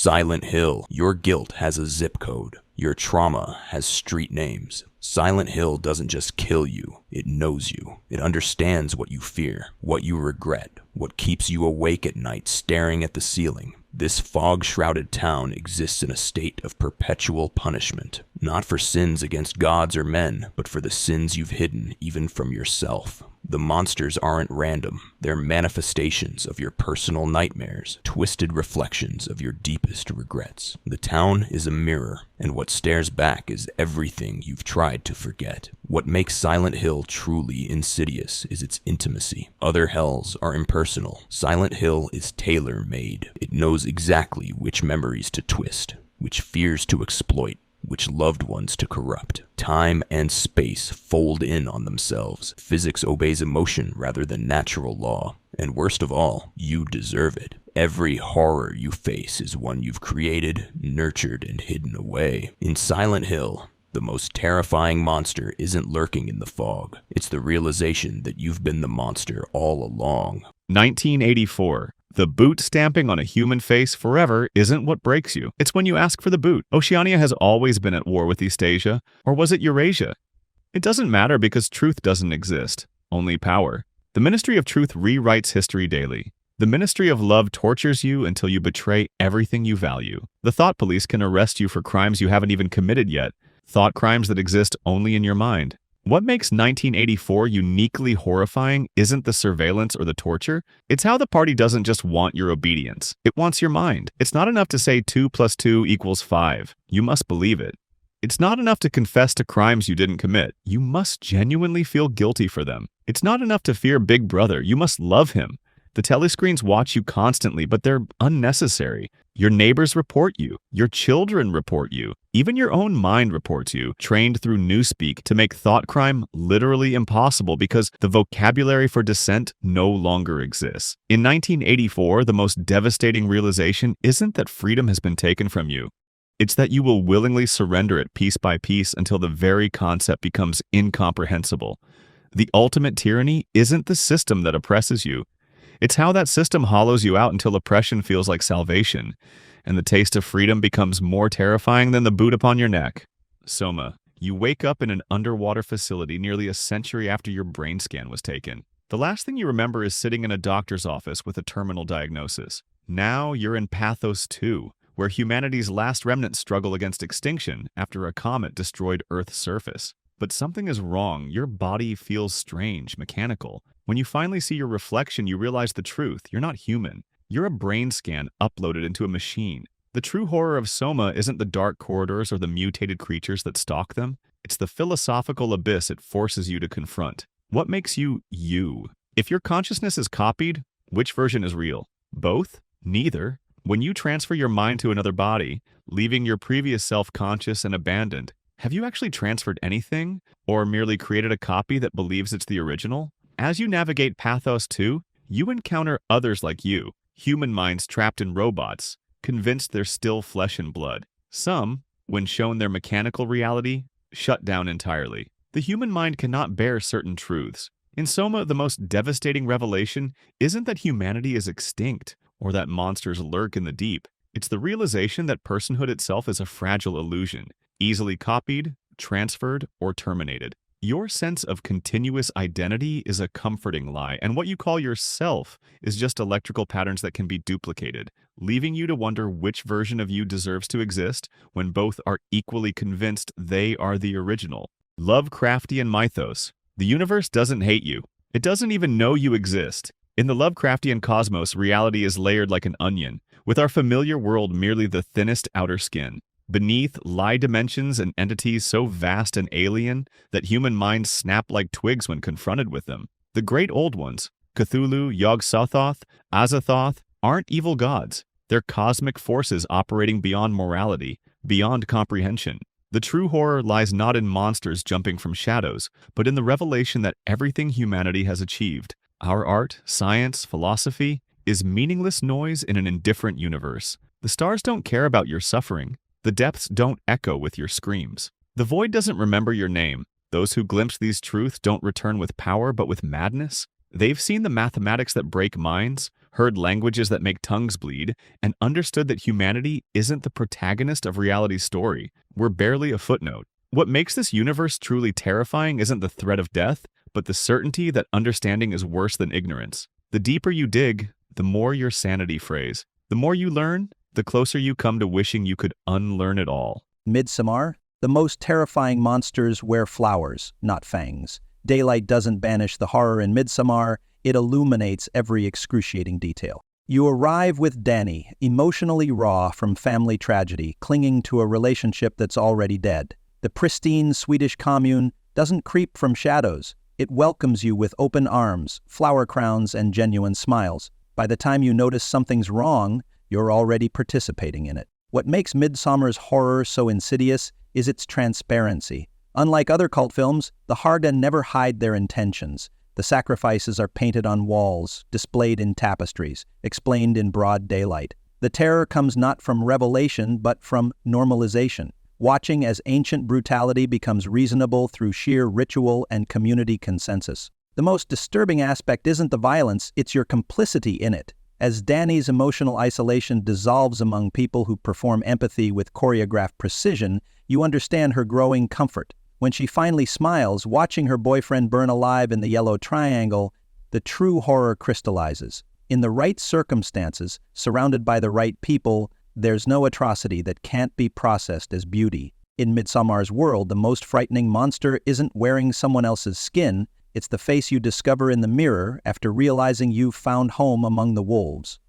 Silent Hill, your guilt has a zip code. Your trauma has street names. Silent Hill doesn't just kill you, it knows you. It understands what you fear, what you regret, what keeps you awake at night staring at the ceiling. This fog-shrouded town exists in a state of perpetual punishment, not for sins against gods or men, but for the sins you've hidden even from yourself. The monsters aren't random. They're manifestations of your personal nightmares, twisted reflections of your deepest regrets. The town is a mirror, and what stares back is everything you've tried to forget. What makes Silent Hill truly insidious is its intimacy. Other hells are impersonal. Silent Hill is tailor-made. It knows exactly which memories to twist, which fears to exploit, which loved ones to corrupt. Time and space fold in on themselves. Physics obeys emotion rather than natural law. And worst of all, you deserve it. Every horror you face is one you've created, nurtured, and hidden away. In Silent Hill, the most terrifying monster isn't lurking in the fog. It's the realization that you've been the monster all along. 1984. The boot stamping on a human face forever isn't what breaks you. It's when you ask for the boot. Oceania has always been at war with Eastasia, or was it Eurasia? It doesn't matter because truth doesn't exist, only power. The Ministry of Truth rewrites history daily. The Ministry of Love tortures you until you betray everything you value. The thought police can arrest you for crimes you haven't even committed yet, thought crimes that exist only in your mind. What makes 1984 uniquely horrifying isn't the surveillance or the torture. It's how the party doesn't just want your obedience. It wants your mind. It's not enough to say 2 + 2 = 5. You must believe it. It's not enough to confess to crimes you didn't commit. You must genuinely feel guilty for them. It's not enough to fear Big Brother. You must love him. The telescreens watch you constantly, but they're unnecessary. Your neighbors report you. Your children report you. Even your own mind reports you, trained through newspeak to make thought crime literally impossible because the vocabulary for dissent no longer exists. In 1984, the most devastating realization isn't that freedom has been taken from you. It's that you will willingly surrender it piece by piece until the very concept becomes incomprehensible. The ultimate tyranny isn't the system that oppresses you. It's how that system hollows you out until oppression feels like salvation, and the taste of freedom becomes more terrifying than the boot upon your neck. SOMA. You wake up in an underwater facility nearly a century after your brain scan was taken. The last thing you remember is sitting in a doctor's office with a terminal diagnosis. Now you're in Pathos 2, where humanity's last remnants struggle against extinction after a comet destroyed Earth's surface. But something is wrong. Your body feels strange, mechanical. When you finally see your reflection, you realize the truth. You're not human. You're a brain scan uploaded into a machine. The true horror of SOMA isn't the dark corridors or the mutated creatures that stalk them. It's the philosophical abyss it forces you to confront. What makes you, you? If your consciousness is copied, which version is real? Both? Neither. When you transfer your mind to another body, leaving your previous self conscious and abandoned, have you actually transferred anything, or merely created a copy that believes it's the original? As you navigate Pathos 2, you encounter others like you, human minds trapped in robots, convinced they're still flesh and blood. Some, when shown their mechanical reality, shut down entirely. The human mind cannot bear certain truths. In SOMA, the most devastating revelation isn't that humanity is extinct, or that monsters lurk in the deep. It's the realization that personhood itself is a fragile illusion, easily copied, transferred, or terminated. Your sense of continuous identity is a comforting lie, and what you call yourself is just electrical patterns that can be duplicated, leaving you to wonder which version of you deserves to exist when both are equally convinced they are the original. Lovecraftian Mythos. The universe doesn't hate you. It doesn't even know you exist. In the Lovecraftian cosmos, reality is layered like an onion, with our familiar world merely the thinnest outer skin. Beneath lie dimensions and entities so vast and alien that human minds snap like twigs when confronted with them. The great old ones, Cthulhu, Yog-Sothoth, Azathoth, aren't evil gods. They're cosmic forces operating beyond morality, beyond comprehension. The true horror lies not in monsters jumping from shadows, but in the revelation that everything humanity has achieved, our art, science, philosophy, is meaningless noise in an indifferent universe. The stars don't care about your suffering. The depths don't echo with your screams. The void doesn't remember your name. Those who glimpse these truths don't return with power but with madness. They've seen the mathematics that break minds, heard languages that make tongues bleed, and understood that humanity isn't the protagonist of reality's story. We're barely a footnote. What makes this universe truly terrifying isn't the threat of death, but the certainty that understanding is worse than ignorance. The deeper you dig, the more your sanity frays. The more you learn, the closer you come to wishing you could unlearn it all. Midsommar? The most terrifying monsters wear flowers, not fangs. Daylight doesn't banish the horror in Midsommar, it illuminates every excruciating detail. You arrive with Danny, emotionally raw from family tragedy, clinging to a relationship that's already dead. The pristine Swedish commune doesn't creep from shadows. It welcomes you with open arms, flower crowns, and genuine smiles. By the time you notice something's wrong, you're already participating in it. What makes Midsommar's horror so insidious is its transparency. Unlike other cult films, the Harga never hide their intentions. The sacrifices are painted on walls, displayed in tapestries, explained in broad daylight. The terror comes not from revelation, but from normalization. Watching as ancient brutality becomes reasonable through sheer ritual and community consensus. The most disturbing aspect isn't the violence, it's your complicity in it. As Danny's emotional isolation dissolves among people who perform empathy with choreographed precision, you understand her growing comfort. When she finally smiles, watching her boyfriend burn alive in the yellow triangle, the true horror crystallizes. In the right circumstances, surrounded by the right people, there's no atrocity that can't be processed as beauty. In Midsommar's world, the most frightening monster isn't wearing someone else's skin, it's the face you discover in the mirror after realizing you've found home among the wolves.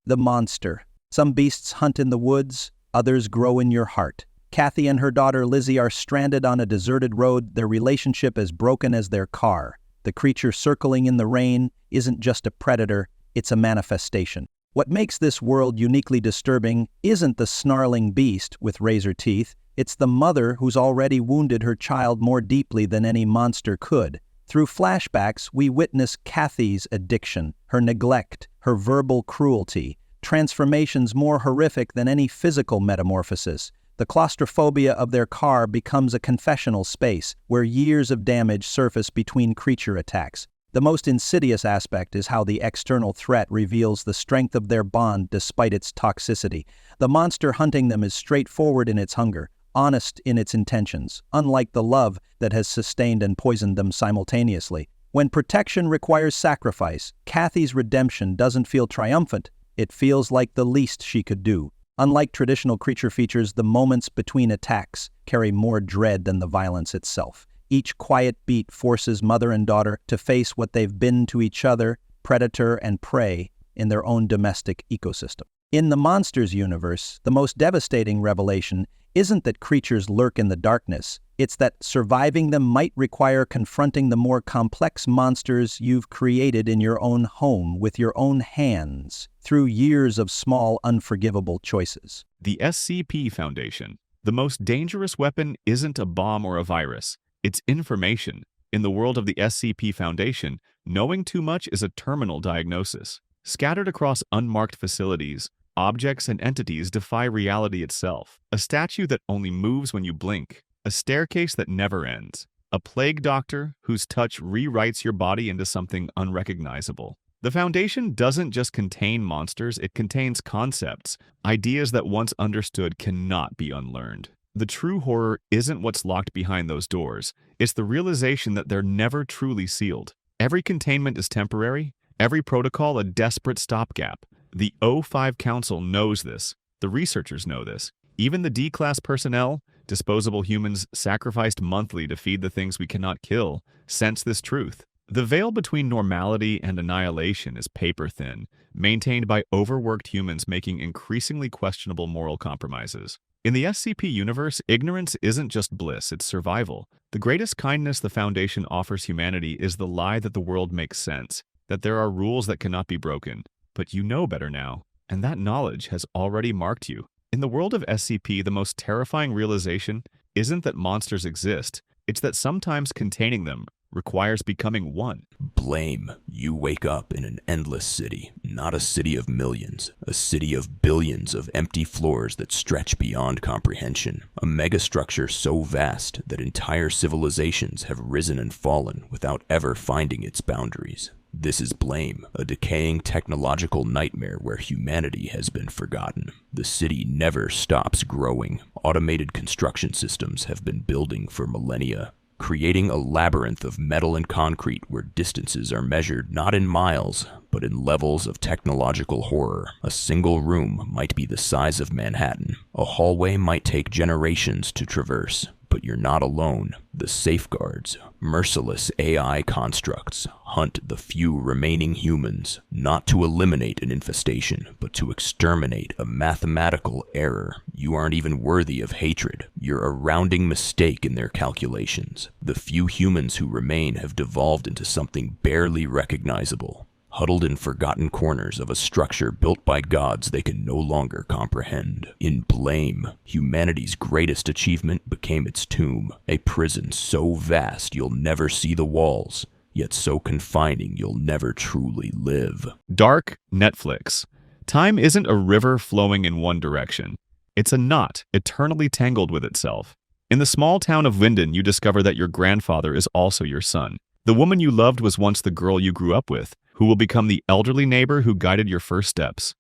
The monster. Some beasts hunt in the woods, others grow in your heart. Kathy and her daughter Lizzie are stranded on a deserted road, their relationship as broken as their car. The creature circling in the rain isn't just a predator, it's a manifestation. What makes this world uniquely disturbing isn't the snarling beast with razor teeth, it's the mother who's already wounded her child more deeply than any monster could. Through flashbacks, we witness Kathy's addiction, her neglect, her verbal cruelty, transformations more horrific than any physical metamorphosis. The claustrophobia of their car becomes a confessional space where years of damage surface between creature attacks. The most insidious aspect is how the external threat reveals the strength of their bond despite its toxicity. The monster hunting them is straightforward in its hunger, honest in its intentions, unlike the love that has sustained and poisoned them simultaneously. When protection requires sacrifice, Kathy's redemption doesn't feel triumphant, it feels like the least she could do. Unlike traditional creature features, the moments between attacks carry more dread than the violence itself. Each quiet beat forces mother and daughter to face what they've been to each other, predator and prey, in their own domestic ecosystem. In the monsters universe, the most devastating revelation isn't that creatures lurk in the darkness, it's that surviving them might require confronting the more complex monsters you've created in your own home with your own hands, through years of small, unforgivable choices. The SCP Foundation. The most dangerous weapon isn't a bomb or a virus. It's information. In the world of the SCP Foundation, knowing too much is a terminal diagnosis. Scattered across unmarked facilities, objects and entities defy reality itself. A statue that only moves when you blink. A staircase that never ends. A plague doctor whose touch rewrites your body into something unrecognizable. The Foundation doesn't just contain monsters, it contains concepts. Ideas that once understood cannot be unlearned. The true horror isn't what's locked behind those doors. It's the realization that they're never truly sealed. Every containment is temporary, every protocol a desperate stopgap. The O5 Council knows this. The researchers know this. Even the D-Class personnel, disposable humans sacrificed monthly to feed the things we cannot kill, sense this truth. The veil between normality and annihilation is paper-thin, maintained by overworked humans making increasingly questionable moral compromises. In the SCP universe, ignorance isn't just bliss, it's survival. The greatest kindness the Foundation offers humanity is the lie that the world makes sense, that there are rules that cannot be broken. But you know better now, and that knowledge has already marked you. In the world of SCP, the most terrifying realization isn't that monsters exist, it's that sometimes containing them requires becoming one. Blame. You wake up in an endless city, not a city of millions, a city of billions of empty floors that stretch beyond comprehension, a megastructure so vast that entire civilizations have risen and fallen without ever finding its boundaries. This is Blame, a decaying technological nightmare where humanity has been forgotten. The city never stops growing. Automated construction systems have been building for millennia, creating a labyrinth of metal and concrete where distances are measured not in miles, but in levels of technological horror. A single room might be the size of Manhattan. A hallway might take generations to traverse. But you're not alone. The safeguards, merciless AI constructs, hunt the few remaining humans, not to eliminate an infestation, but to exterminate a mathematical error. You aren't even worthy of hatred. You're a rounding mistake in their calculations. The few humans who remain have devolved into something barely recognizable, huddled in forgotten corners of a structure built by gods they can no longer comprehend. In Blame, humanity's greatest achievement became its tomb, a prison so vast you'll never see the walls, yet so confining you'll never truly live. Dark Netflix. Time isn't a river flowing in one direction. It's a knot eternally tangled with itself. In the small town of Linden, you discover that your grandfather is also your son. The woman you loved was once the girl you grew up with, who will become the elderly neighbor who guided your first steps.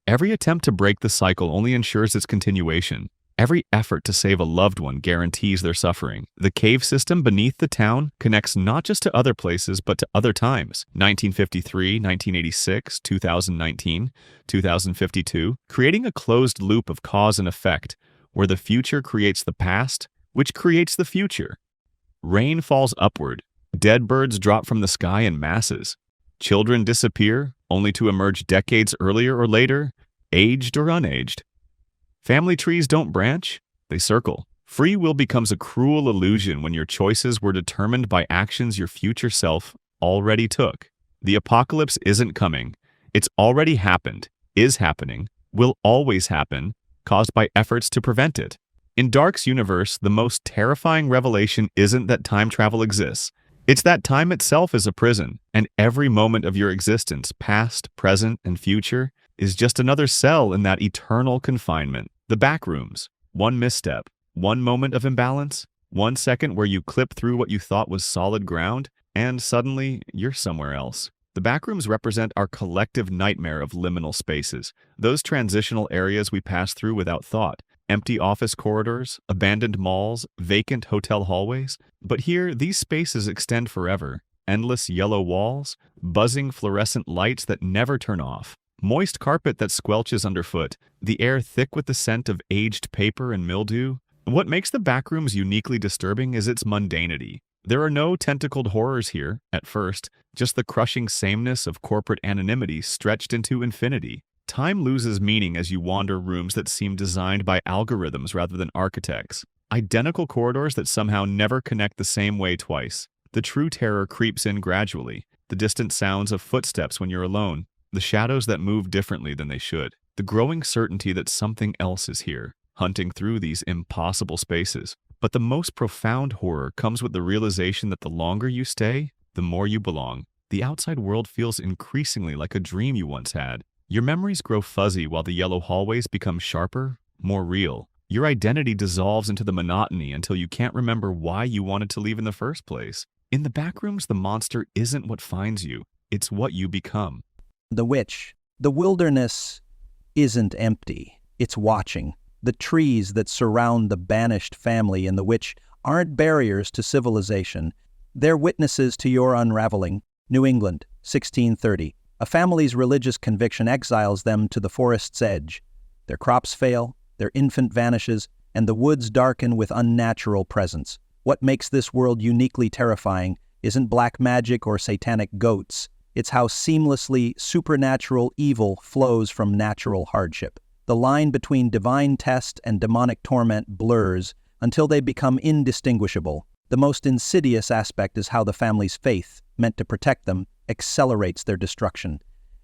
Every attempt to break the cycle only ensures its continuation. Every effort to save a loved one guarantees their suffering. The cave system beneath the town connects not just to other places, but to other times. 1953, 1986, 2019, 2052, creating a closed loop of cause and effect, where the future creates the past, which creates the future. Rain falls upward. Dead birds drop from the sky in masses. Children disappear, only to emerge decades earlier or later, aged or unaged. Family trees don't branch, they circle. Free will becomes a cruel illusion when your choices were determined by actions your future self already took. The apocalypse isn't coming. It's already happened, is happening, will always happen, caused by efforts to prevent it. In Dark's universe, the most terrifying revelation isn't that time travel exists. It's that time itself is a prison, and every moment of your existence, past, present, and future, is just another cell in that eternal confinement. The Backrooms. One misstep, one moment of imbalance, 1 second where you clip through what you thought was solid ground, and suddenly you're somewhere else. The Backrooms represent our collective nightmare of liminal spaces, those transitional areas we pass through without thought. Empty office corridors, abandoned malls, vacant hotel hallways. But here, these spaces extend forever. Endless yellow walls, buzzing fluorescent lights that never turn off, moist carpet that squelches underfoot, the air thick with the scent of aged paper and mildew. What makes the Backrooms uniquely disturbing is its mundanity. There are no tentacled horrors here, at first, just the crushing sameness of corporate anonymity stretched into infinity. Time loses meaning as you wander rooms that seem designed by algorithms rather than architects. Identical corridors that somehow never connect the same way twice. The true terror creeps in gradually. The distant sounds of footsteps when you're alone. The shadows that move differently than they should. The growing certainty that something else is here, hunting through these impossible spaces. But the most profound horror comes with the realization that the longer you stay, the more you belong. The outside world feels increasingly like a dream you once had. Your memories grow fuzzy while the yellow hallways become sharper, more real. Your identity dissolves into the monotony until you can't remember why you wanted to leave in the first place. In the Backrooms, the monster isn't what finds you, it's what you become. The witch. The wilderness isn't empty, it's watching. The trees that surround the banished family and the witch aren't barriers to civilization. They're witnesses to your unraveling. New England, 1630. A family's religious conviction exiles them to the forest's edge. Their crops fail, their infant vanishes, and the woods darken with unnatural presence. What makes this world uniquely terrifying isn't black magic or satanic goats. It's how seamlessly supernatural evil flows from natural hardship. The line between divine test and demonic torment blurs until they become indistinguishable. The most insidious aspect is how the family's faith, meant to protect them, accelerates their destruction.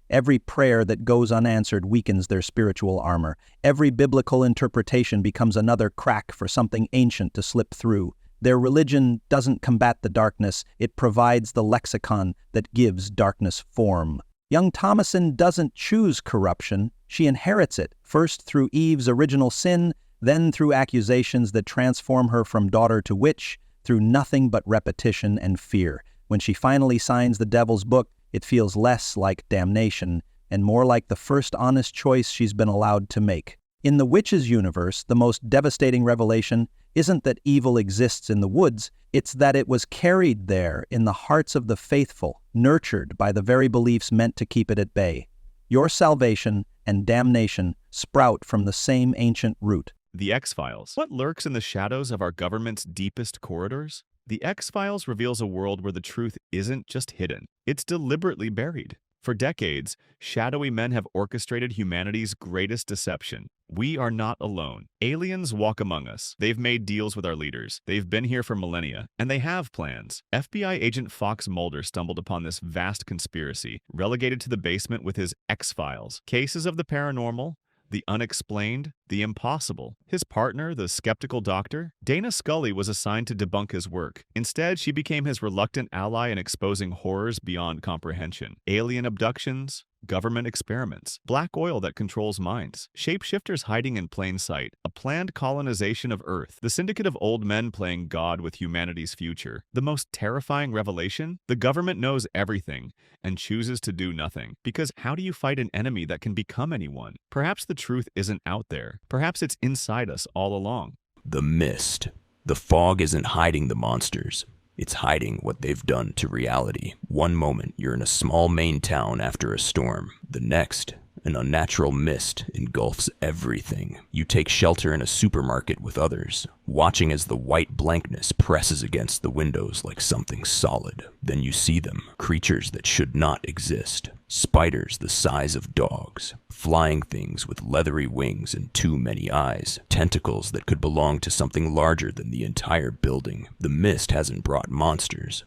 Every prayer that goes unanswered weakens their spiritual armor. Every biblical interpretation becomes another crack for something ancient to slip through. Their religion doesn't combat the darkness, it provides the lexicon that gives darkness form. Young Thomason doesn't choose corruption, she inherits it, first through Eve's original sin, then through accusations that transform her from daughter to witch, through nothing but repetition and fear. When she finally signs the Devil's Book, It feels less like damnation and more like the first honest choice she's been allowed to make. In the witch's universe, the most devastating revelation isn't that evil exists in the woods, it's that it was carried there in the hearts of the faithful, nurtured by the very beliefs meant to keep it at bay. Your salvation and damnation sprout from the same ancient root. The X-Files. What lurks in the shadows of our government's deepest corridors? The X-Files reveals a world where the truth isn't just hidden, it's deliberately buried. For decades, shadowy men have orchestrated humanity's greatest deception. We are not alone. Aliens walk among us. They've made deals with our leaders. They've been here for millennia, and they have plans. FBI agent Fox Mulder stumbled upon this vast conspiracy, relegated to the basement with his X-Files. Cases of the paranormal, the unexplained, the impossible. His partner, the skeptical doctor, Dana Scully, was assigned to debunk his work. Instead, she became his reluctant ally in exposing horrors beyond comprehension. Alien abductions, government experiments, black oil that controls minds, shapeshifters hiding in plain sight, a planned colonization of Earth, the syndicate of old men playing God with humanity's future. The most terrifying revelation? The government knows everything and chooses to do nothing. Because how do you fight an enemy that can become anyone? Perhaps the truth isn't out there. Perhaps it's inside us all along. The mist. The fog isn't hiding the monsters. It's hiding what they've done to reality. One moment, you're in a small Maine town after a storm. The next, an unnatural mist engulfs everything. You take shelter in a supermarket with others, watching as the white blankness presses against the windows like something solid. Then you see them, creatures that should not exist. Spiders the size of dogs, flying things with leathery wings and too many eyes, tentacles that could belong to something larger than the entire building. The mist hasn't brought monsters.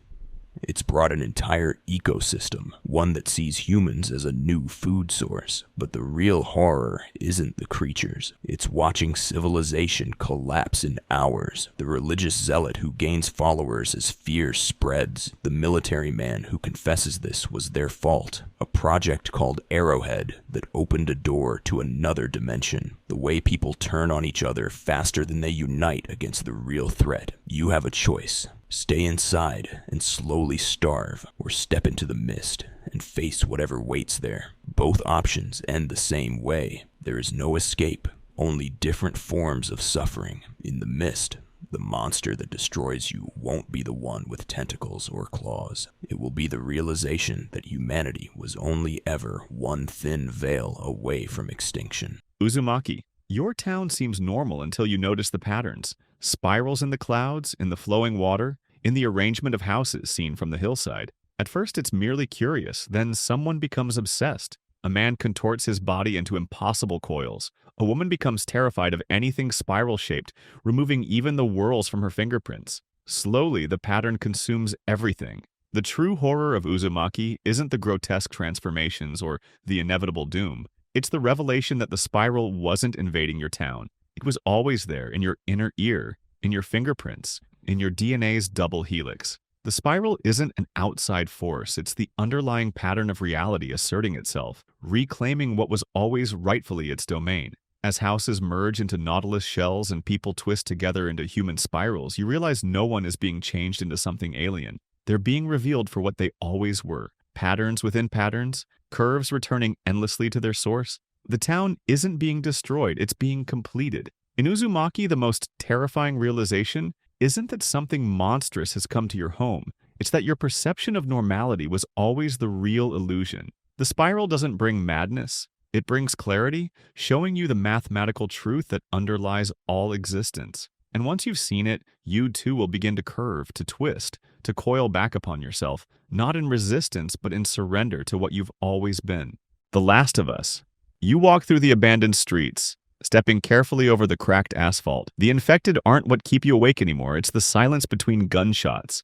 It's brought an entire ecosystem, one that sees humans as a new food source. But the real horror isn't the creatures. It's watching civilization collapse in hours. The religious zealot who gains followers as fear spreads. The military man who confesses this was their fault. A project called Arrowhead that opened a door to another dimension. The way people turn on each other faster than they unite against the real threat. You have a choice. Stay inside and slowly starve, or step into the mist and face whatever waits there. Both options end the same way. There is no escape, only different forms of suffering. In the mist, the monster that destroys you won't be the one with tentacles or claws. It will be the realization that humanity was only ever one thin veil away from extinction. Uzumaki. Your town seems normal until you notice the patterns. Spirals in the clouds, in the flowing water, in the arrangement of houses seen from the hillside. At first it's merely curious, then someone becomes obsessed. A man contorts his body into impossible coils. A woman becomes terrified of anything spiral-shaped, removing even the whorls from her fingerprints. Slowly, the pattern consumes everything. The true horror of Uzumaki isn't the grotesque transformations or the inevitable doom. It's the revelation that the spiral wasn't invading your town. It was always there, in your inner ear, in your fingerprints, in your DNA's double helix. The spiral isn't an outside force, it's the underlying pattern of reality asserting itself, reclaiming what was always rightfully its domain. As houses merge into nautilus shells and people twist together into human spirals, you realize no one is being changed into something alien. They're being revealed for what they always were. Patterns within patterns, curves returning endlessly to their source. The town isn't being destroyed, it's being completed. In Uzumaki, the most terrifying realization isn't that something monstrous has come to your home. It's that your perception of normality was always the real illusion. The spiral doesn't bring madness. It brings clarity, showing you the mathematical truth that underlies all existence. And once you've seen it, you too will begin to curve, to twist, to coil back upon yourself, not in resistance, but in surrender to what you've always been. The Last of Us. You walk through the abandoned streets, stepping carefully over the cracked asphalt. The infected aren't what keep you awake anymore. It's the silence between gunshots,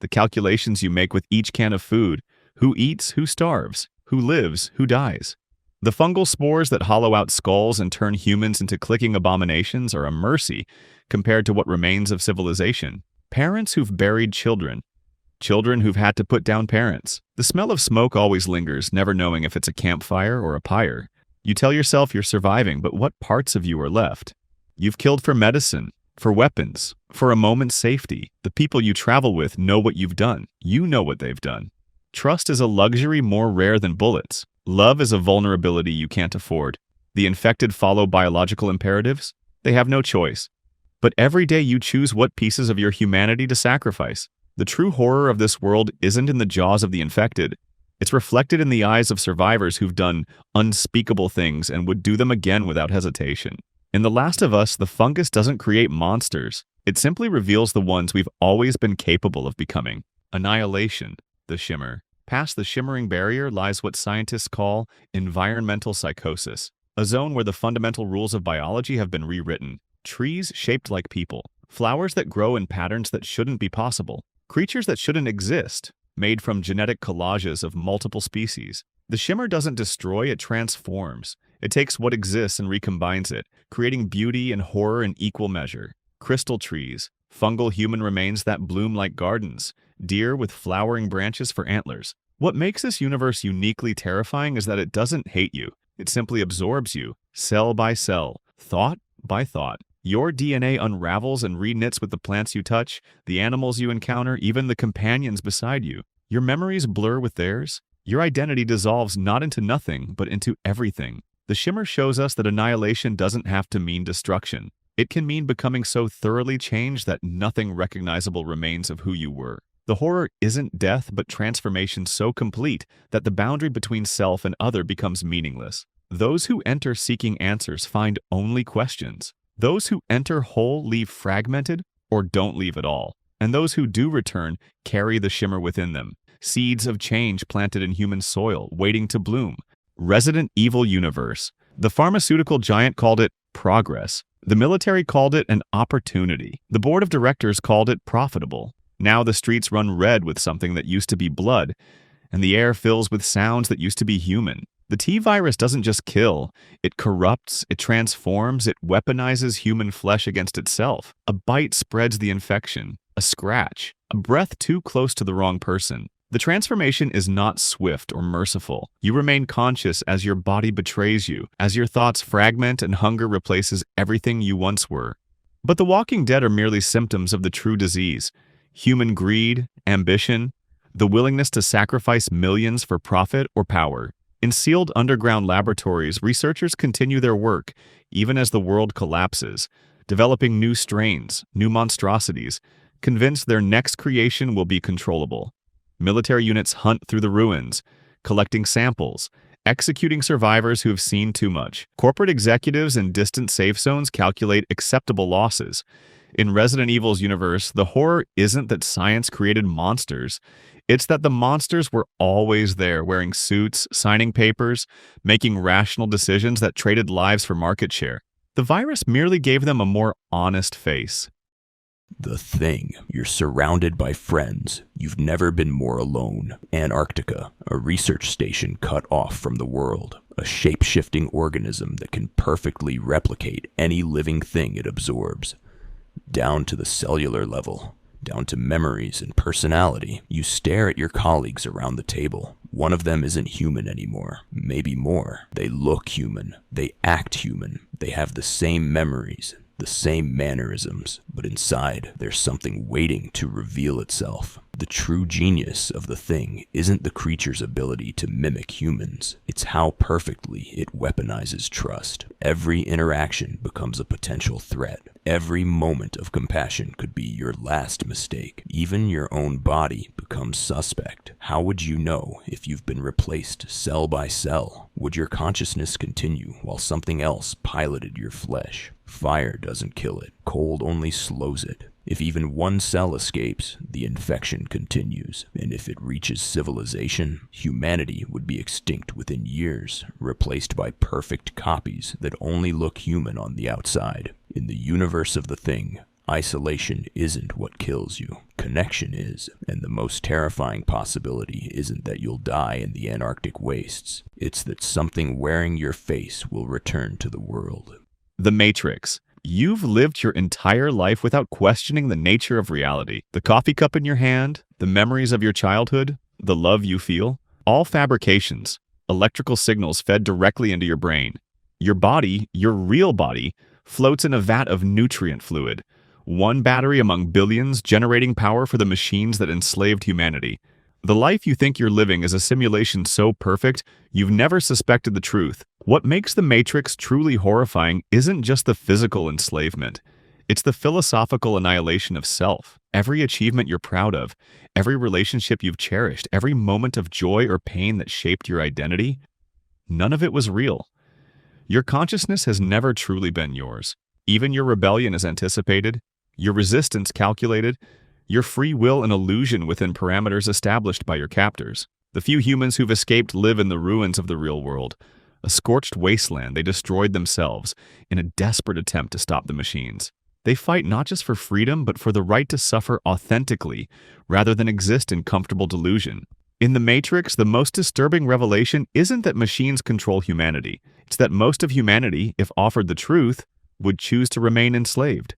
the calculations you make with each can of food, who eats, who starves, who lives, who dies. The fungal spores that hollow out skulls and turn humans into clicking abominations are a mercy compared to what remains of civilization. Parents who've buried children. Children who've had to put down parents. The smell of smoke always lingers, never knowing if it's a campfire or a pyre. You tell yourself you're surviving, but what parts of you are left? You've killed for medicine, for weapons, for a moment's safety. The people you travel with know what you've done. You know what they've done. Trust is a luxury more rare than bullets. Love is a vulnerability you can't afford. The infected follow biological imperatives. They have no choice. But every day you choose what pieces of your humanity to sacrifice. The true horror of this world isn't in the jaws of the infected. It's reflected in the eyes of survivors who've done unspeakable things and would do them again without hesitation. In The Last of Us, the fungus doesn't create monsters. It simply reveals the ones we've always been capable of becoming. Annihilation, the Shimmer. Past the shimmering barrier lies what scientists call environmental psychosis, a zone where the fundamental rules of biology have been rewritten. Trees shaped like people, flowers that grow in patterns that shouldn't be possible, creatures that shouldn't exist, made from genetic collages of multiple species. The Shimmer doesn't destroy, it transforms. It takes what exists and recombines it, creating beauty and horror in equal measure. Crystal trees, fungal human remains that bloom like gardens, deer with flowering branches for antlers. What makes this universe uniquely terrifying is that it doesn't hate you. It simply absorbs you, cell by cell, thought by thought. Your DNA unravels and reknits with the plants you touch, the animals you encounter, even the companions beside you. Your memories blur with theirs. Your identity dissolves not into nothing, but into everything. The Shimmer shows us that annihilation doesn't have to mean destruction. It can mean becoming so thoroughly changed that nothing recognizable remains of who you were. The horror isn't death, but transformation so complete that the boundary between self and other becomes meaningless. Those who enter seeking answers find only questions. Those who enter whole leave fragmented or don't leave at all. And those who do return carry the Shimmer within them. Seeds of change planted in human soil, waiting to bloom. Resident Evil universe. The pharmaceutical giant called it progress. The military called it an opportunity. The board of directors called it profitable. Now the streets run red with something that used to be blood, and the air fills with sounds that used to be human. The T-virus doesn't just kill, it corrupts, it transforms, it weaponizes human flesh against itself. A bite spreads the infection, a scratch, a breath too close to the wrong person. The transformation is not swift or merciful. You remain conscious as your body betrays you, as your thoughts fragment and hunger replaces everything you once were. But the Walking Dead are merely symptoms of the true disease. Human greed, ambition, the willingness to sacrifice millions for profit or power. In sealed underground laboratories, researchers continue their work, even as the world collapses, developing new strains, new monstrosities, convinced their next creation will be controllable. Military units hunt through the ruins, collecting samples, executing survivors who have seen too much. Corporate executives in distant safe zones calculate acceptable losses. In Resident Evil's universe, the horror isn't that science created monsters. It's that the monsters were always there, wearing suits, signing papers, making rational decisions that traded lives for market share. The virus merely gave them a more honest face. The Thing. You're surrounded by friends. You've never been more alone. Antarctica, a research station cut off from the world. A shape-shifting organism that can perfectly replicate any living thing it absorbs. Down to the cellular level. Down to memories and personality. You stare at your colleagues around the table. One of them isn't human anymore. Maybe more. They look human. They act human. They have the same memories, the same mannerisms, but inside there's something waiting to reveal itself. The true genius of the Thing isn't the creature's ability to mimic humans. It's how perfectly it weaponizes trust. Every interaction becomes a potential threat. Every moment of compassion could be your last mistake. Even your own body becomes suspect. How would you know if you've been replaced cell by cell? Would your consciousness continue while something else piloted your flesh? Fire doesn't kill it. Cold only slows it. If even one cell escapes, the infection continues. And if it reaches civilization, humanity would be extinct within years, replaced by perfect copies that only look human on the outside. In the universe of the Thing, isolation isn't what kills you. Connection is, and the most terrifying possibility isn't that you'll die in the Antarctic wastes. It's that something wearing your face will return to the world. The Matrix. You've lived your entire life without questioning the nature of reality. The coffee cup in your hand, the memories of your childhood, the love you feel, all fabrications, electrical signals fed directly into your brain. Your body, your real body, floats in a vat of nutrient fluid, one battery among billions generating power for the machines that enslaved humanity. The life you think you're living is a simulation so perfect, you've never suspected the truth. What makes the Matrix truly horrifying isn't just the physical enslavement. It's the philosophical annihilation of self. Every achievement you're proud of, every relationship you've cherished, every moment of joy or pain that shaped your identity, none of it was real. Your consciousness has never truly been yours. Even your rebellion is anticipated, your resistance calculated, your free will an illusion within parameters established by your captors. The few humans who've escaped live in the ruins of the real world, a scorched wasteland they destroyed themselves in a desperate attempt to stop the machines. They fight not just for freedom, but for the right to suffer authentically, rather than exist in comfortable delusion. In the Matrix, the most disturbing revelation isn't that machines control humanity. It's that most of humanity, if offered the truth, would choose to remain enslaved.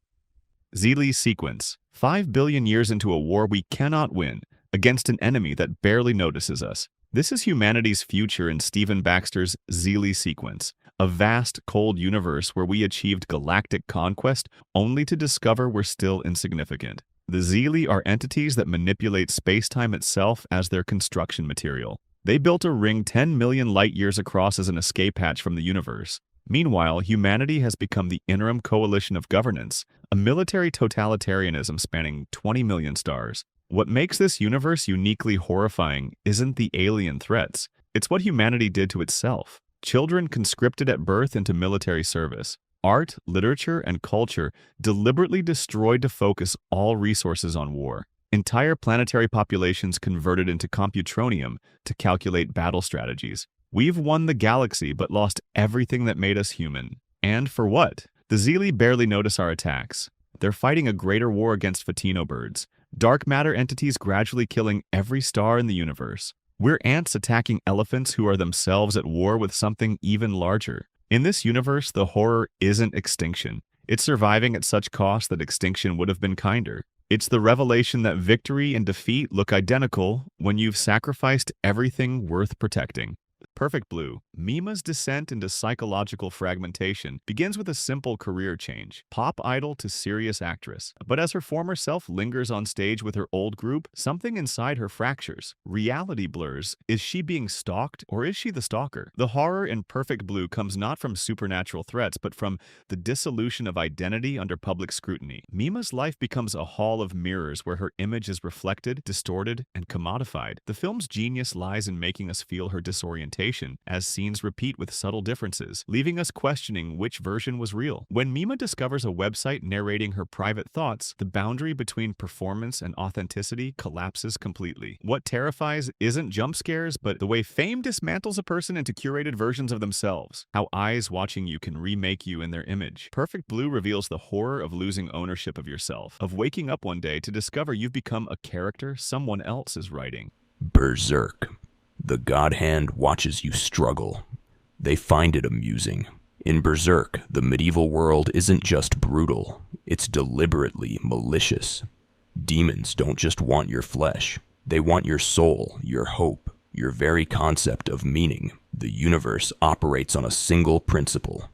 Xeelee Sequence. 5 billion years into a war we cannot win, against an enemy that barely notices us. This is humanity's future in Stephen Baxter's Xeelee Sequence, a vast, cold universe where we achieved galactic conquest only to discover we're still insignificant. The Xeelee are entities that manipulate space-time itself as their construction material. They built a ring 10 million light-years across as an escape hatch from the universe. Meanwhile, humanity has become the interim coalition of governance, a military totalitarianism spanning 20 million stars. What makes this universe uniquely horrifying isn't the alien threats, it's what humanity did to itself. Children conscripted at birth into military service. Art, literature, and culture deliberately destroyed to focus all resources on war. Entire planetary populations converted into computronium to calculate battle strategies. We've won the galaxy but lost everything that made us human. And for what? The Xeelee barely notice our attacks. They're fighting a greater war against Fatino birds, dark matter entities gradually killing every star in the universe. We're ants attacking elephants who are themselves at war with something even larger. In this universe, the horror isn't extinction. It's surviving at such cost that extinction would have been kinder. It's the revelation that victory and defeat look identical when you've sacrificed everything worth protecting. Perfect Blue. Mima's descent into psychological fragmentation begins with a simple career change, pop idol to serious actress. But as her former self lingers on stage with her old group, something inside her fractures. Reality blurs. Is she being stalked, or is she the stalker? The horror in Perfect Blue comes not from supernatural threats, but from the dissolution of identity under public scrutiny. Mima's life becomes a hall of mirrors where her image is reflected, distorted, and commodified. The film's genius lies in making us feel her disorientation, as scenes repeat with subtle differences, leaving us questioning which version was real. When Mima discovers a website narrating her private thoughts, the boundary between performance and authenticity collapses completely. What terrifies isn't jump scares, but the way fame dismantles a person into curated versions of themselves. How eyes watching you can remake you in their image. Perfect Blue reveals the horror of losing ownership of yourself, of waking up one day to discover you've become a character someone else is writing. Berserk. The God Hand watches you struggle. They find it amusing. In Berserk, the medieval world isn't just brutal, it's deliberately malicious. Demons don't just want your flesh. They want your soul, your hope, your very concept of meaning. The universe operates on a single principle: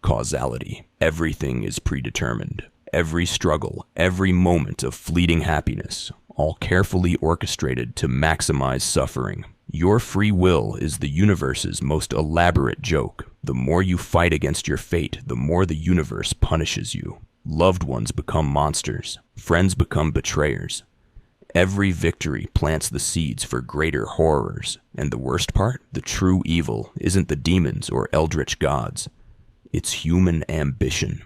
causality. Everything is predetermined. Every struggle, every moment of fleeting happiness, all carefully orchestrated to maximize suffering. Your free will is the universe's most elaborate joke. The more you fight against your fate, the more the universe punishes you. Loved ones become monsters. Friends become betrayers. Every victory plants the seeds for greater horrors. And the worst part? The true evil isn't the demons or eldritch gods. It's human ambition.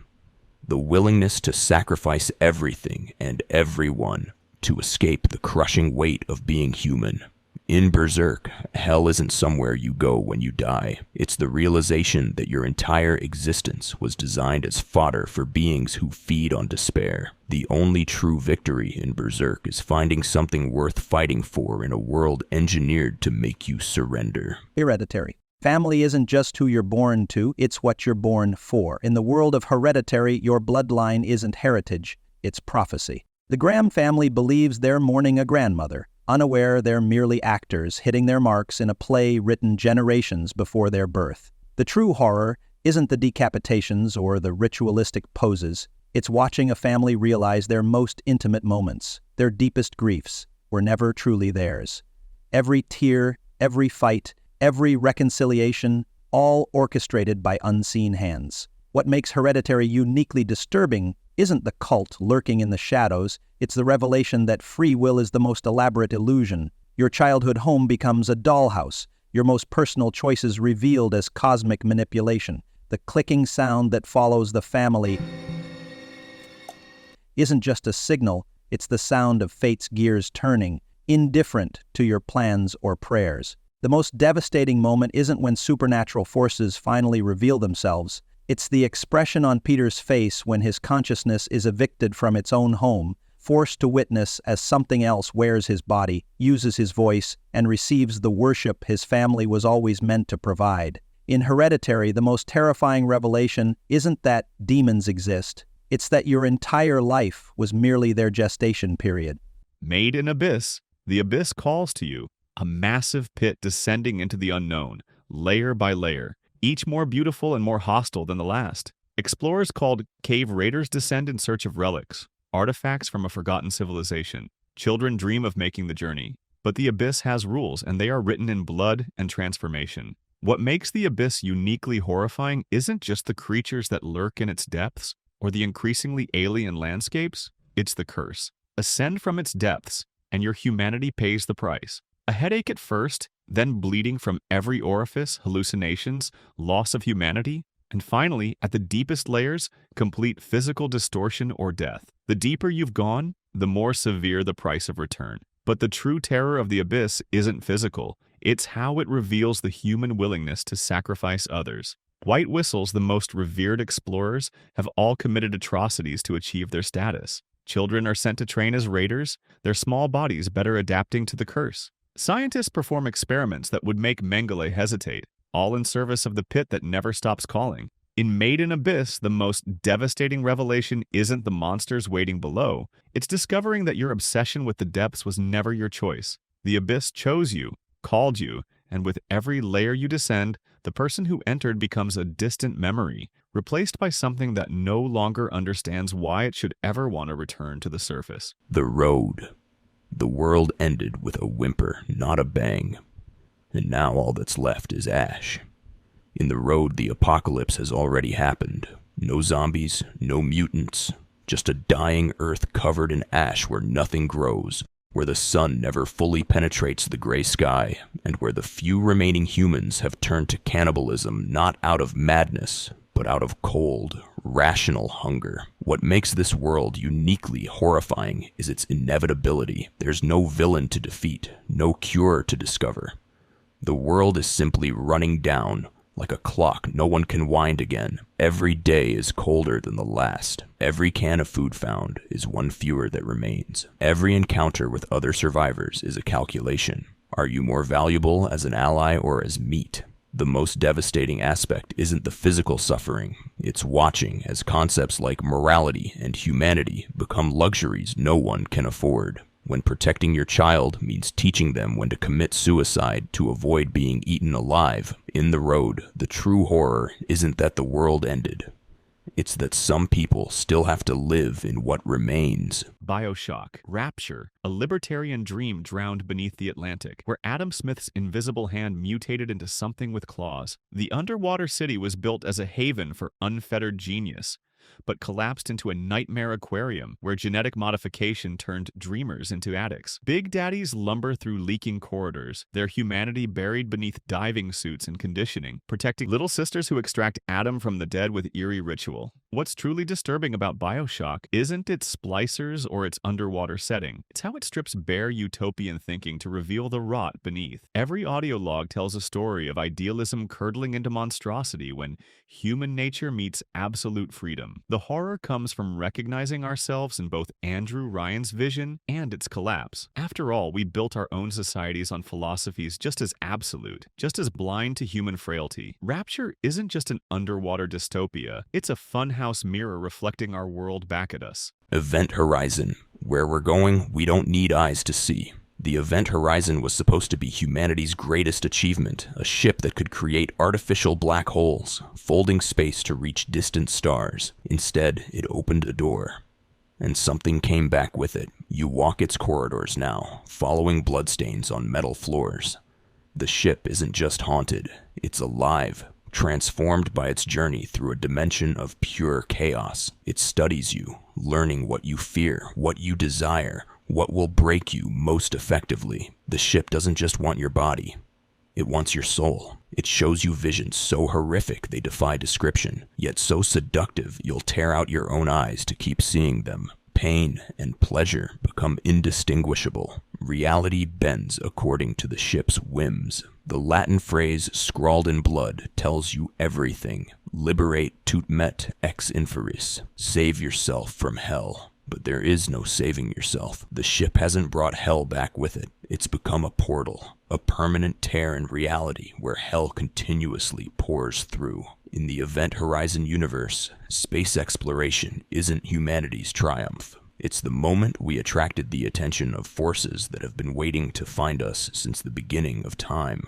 The willingness to sacrifice everything and everyone to escape the crushing weight of being human. In Berserk, hell isn't somewhere you go when you die. It's the realization that your entire existence was designed as fodder for beings who feed on despair. The only true victory in Berserk is finding something worth fighting for in a world engineered to make you surrender. Hereditary. Family isn't just who you're born to, it's what you're born for. In the world of Hereditary, your bloodline isn't heritage, it's prophecy. The Graham family believes they're mourning a grandmother, unaware they're merely actors hitting their marks in a play written generations before their birth. The true horror isn't the decapitations or the ritualistic poses. It's watching a family realize their most intimate moments, their deepest griefs, were never truly theirs. Every tear, every fight, every reconciliation, all orchestrated by unseen hands. What makes Hereditary uniquely disturbing isn't the cult lurking in the shadows, it's the revelation that free will is the most elaborate illusion. Your childhood home becomes a dollhouse, your most personal choices revealed as cosmic manipulation. The clicking sound that follows the family isn't just a signal, it's the sound of fate's gears turning, indifferent to your plans or prayers. The most devastating moment isn't when supernatural forces finally reveal themselves. It's the expression on Peter's face when his consciousness is evicted from its own home, forced to witness as something else wears his body, uses his voice, and receives the worship his family was always meant to provide. In Hereditary, the most terrifying revelation isn't that demons exist, it's that your entire life was merely their gestation period. Made in Abyss, the Abyss calls to you, a massive pit descending into the unknown, layer by layer, each more beautiful and more hostile than the last. Explorers called cave raiders descend in search of relics, artifacts from a forgotten civilization. Children dream of making the journey, but the Abyss has rules, and they are written in blood and transformation. What makes the Abyss uniquely horrifying isn't just the creatures that lurk in its depths, or the increasingly alien landscapes, it's the curse. Ascend from its depths, and your humanity pays the price. A headache at first, then bleeding from every orifice, hallucinations, loss of humanity, and finally, at the deepest layers, complete physical distortion or death. The deeper you've gone, the more severe the price of return. But the true terror of the Abyss isn't physical. It's how it reveals the human willingness to sacrifice others. White Whistles, the most revered explorers, have all committed atrocities to achieve their status. Children are sent to train as raiders, their small bodies better adapting to the curse. Scientists perform experiments that would make Mengele hesitate, all in service of the pit that never stops calling. In Made in Abyss, the most devastating revelation isn't the monsters waiting below, it's discovering that your obsession with the depths was never your choice. The Abyss chose you, called you, and with every layer you descend, the person who entered becomes a distant memory, replaced by something that no longer understands why it should ever want to return to the surface. The road. The world ended with a whimper, not a bang. And now all that's left is ash. In the road, the apocalypse has already happened. No zombies, no mutants, just a dying earth covered in ash where nothing grows, where the sun never fully penetrates the gray sky, and where the few remaining humans have turned to cannibalism not out of madness, but out of cold, rational hunger. What makes this world uniquely horrifying is its inevitability. There's no villain to defeat, no cure to discover. The world is simply running down, like a clock no one can wind again. Every day is colder than the last. Every can of food found is one fewer that remains. Every encounter with other survivors is a calculation. Are you more valuable as an ally or as meat? The most devastating aspect isn't the physical suffering, it's watching as concepts like morality and humanity become luxuries no one can afford. When protecting your child means teaching them when to commit suicide to avoid being eaten alive, in the road, the true horror isn't that the world ended. It's that some people still have to live in what remains. Bioshock, Rapture, a libertarian dream drowned beneath the Atlantic, where Adam Smith's invisible hand mutated into something with claws. The underwater city was built as a haven for unfettered genius, but collapsed into a nightmare aquarium where genetic modification turned dreamers into addicts. Big daddies lumber through leaking corridors, their humanity buried beneath diving suits and conditioning, protecting little sisters who extract Adam from the dead with eerie ritual. What's truly disturbing about Bioshock isn't its splicers or its underwater setting. It's how it strips bare utopian thinking to reveal the rot beneath. Every audio log tells a story of idealism curdling into monstrosity when human nature meets absolute freedom. The horror comes from recognizing ourselves in both Andrew Ryan's vision and its collapse. After all, we built our own societies on philosophies just as absolute, just as blind to human frailty. Rapture isn't just an underwater dystopia, it's a funhouse mirror reflecting our world back at us. Event Horizon. Where we're going, we don't need eyes to see. The Event Horizon was supposed to be humanity's greatest achievement, a ship that could create artificial black holes, folding space to reach distant stars. Instead, it opened a door. And something came back with it. You walk its corridors now, following bloodstains on metal floors. The ship isn't just haunted, it's alive, transformed by its journey through a dimension of pure chaos. It studies you, learning what you fear, what you desire, what will break you most effectively. The ship doesn't just want your body, it wants your soul. It shows you visions so horrific they defy description, yet so seductive you'll tear out your own eyes to keep seeing them. Pain and pleasure become indistinguishable. Reality bends according to the ship's whims. The Latin phrase scrawled in blood tells you everything. Liberate tut met ex inferis. Save yourself from hell. But there is no saving yourself. The ship hasn't brought hell back with it. It's become a portal, a permanent tear in reality where hell continuously pours through. In the Event Horizon universe, space exploration isn't humanity's triumph. It's the moment we attracted the attention of forces that have been waiting to find us since the beginning of time.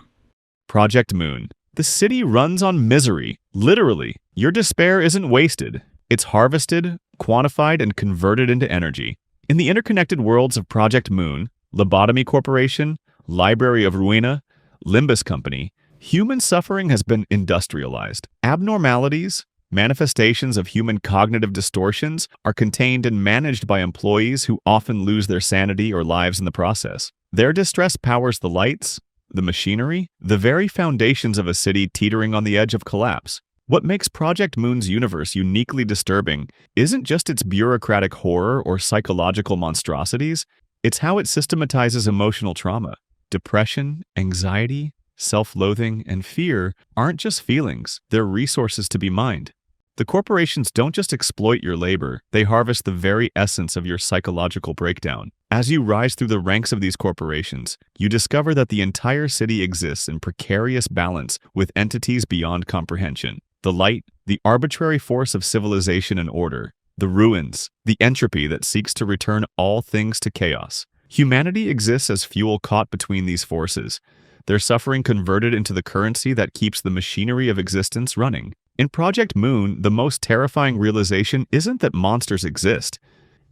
Project Moon. The city runs on misery. Literally, your despair isn't wasted. It's harvested, quantified, and converted into energy. In the interconnected worlds of Project Moon, Lobotomy Corporation, Library of Ruina, Limbus Company, human suffering has been industrialized. Abnormalities, manifestations of human cognitive distortions, are contained and managed by employees who often lose their sanity or lives in the process. Their distress powers the lights, the machinery, the very foundations of a city teetering on the edge of collapse. What makes Project Moon's universe uniquely disturbing isn't just its bureaucratic horror or psychological monstrosities, it's how it systematizes emotional trauma. Depression, anxiety, self-loathing, and fear aren't just feelings, they're resources to be mined. The corporations don't just exploit your labor, they harvest the very essence of your psychological breakdown. As you rise through the ranks of these corporations, you discover that the entire city exists in precarious balance with entities beyond comprehension. The light, the arbitrary force of civilization and order. The ruins, the entropy that seeks to return all things to chaos. Humanity exists as fuel caught between these forces, their suffering converted into the currency that keeps the machinery of existence running. In Project Moon, the most terrifying realization isn't that monsters exist.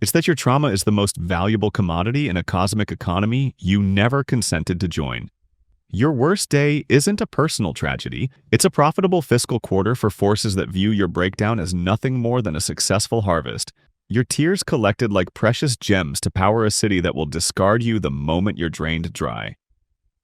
It's that your trauma is the most valuable commodity in a cosmic economy you never consented to join. Your worst day isn't a personal tragedy. It's a profitable fiscal quarter for forces that view your breakdown as nothing more than a successful harvest. Your tears collected like precious gems to power a city that will discard you the moment you're drained dry.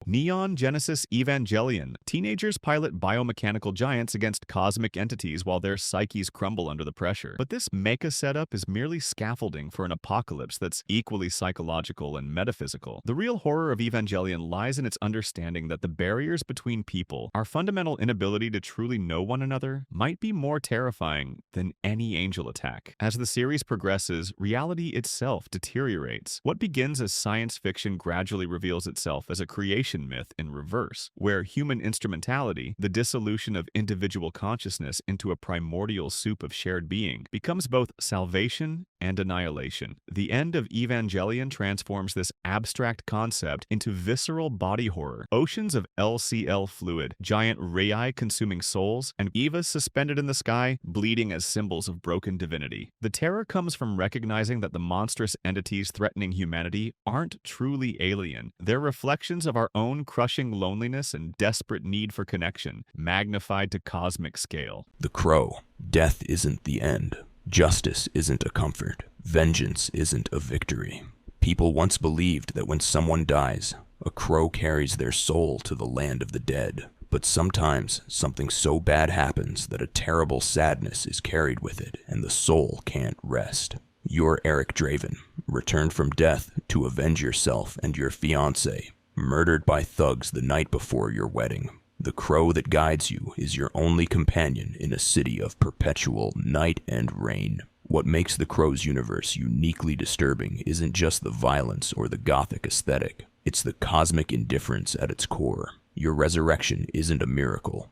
Neon Genesis Evangelion. Teenagers pilot biomechanical giants against cosmic entities while their psyches crumble under the pressure. But this mecha setup is merely scaffolding for an apocalypse that's equally psychological and metaphysical. The real horror of Evangelion lies in its understanding that the barriers between people, our fundamental inability to truly know one another, might be more terrifying than any angel attack. As the series progresses, reality itself deteriorates. What begins as science fiction gradually reveals itself as a creation myth in reverse, where human instrumentality, the dissolution of individual consciousness into a primordial soup of shared being, becomes both salvation and annihilation. The end of Evangelion transforms this abstract concept into visceral body horror. Oceans of LCL fluid, giant Rei consuming souls, and Evas suspended in the sky, bleeding as symbols of broken divinity. The terror comes from recognizing that the monstrous entities threatening humanity aren't truly alien. They're reflections of our own crushing loneliness and desperate need for connection, magnified to cosmic scale. The Crow. Death isn't the end. Justice isn't a comfort. Vengeance isn't a victory. People once believed that when someone dies, a crow carries their soul to the land of the dead. But sometimes something so bad happens that a terrible sadness is carried with it, and the soul can't rest. You're Eric Draven, returned from death to avenge yourself and your fiancé, murdered by thugs the night before your wedding. The crow that guides you is your only companion in a city of perpetual night and rain. What makes the Crow's universe uniquely disturbing isn't just the violence or the gothic aesthetic. It's the cosmic indifference at its core. Your resurrection isn't a miracle.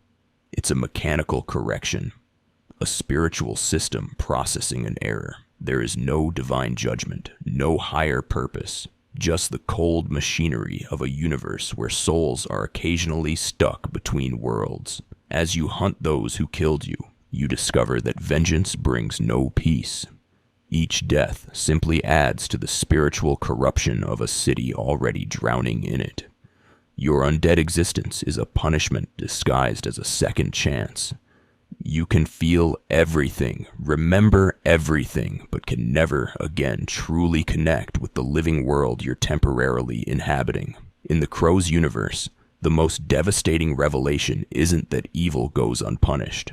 It's a mechanical correction, a spiritual system processing an error. There is no divine judgment, no higher purpose. Just the cold machinery of a universe where souls are occasionally stuck between worlds. As you hunt those who killed you, you discover that vengeance brings no peace. Each death simply adds to the spiritual corruption of a city already drowning in it. Your undead existence is a punishment disguised as a second chance. You can feel everything, remember everything, but can never again truly connect with the living world you're temporarily inhabiting. In the Crow's universe, the most devastating revelation isn't that evil goes unpunished.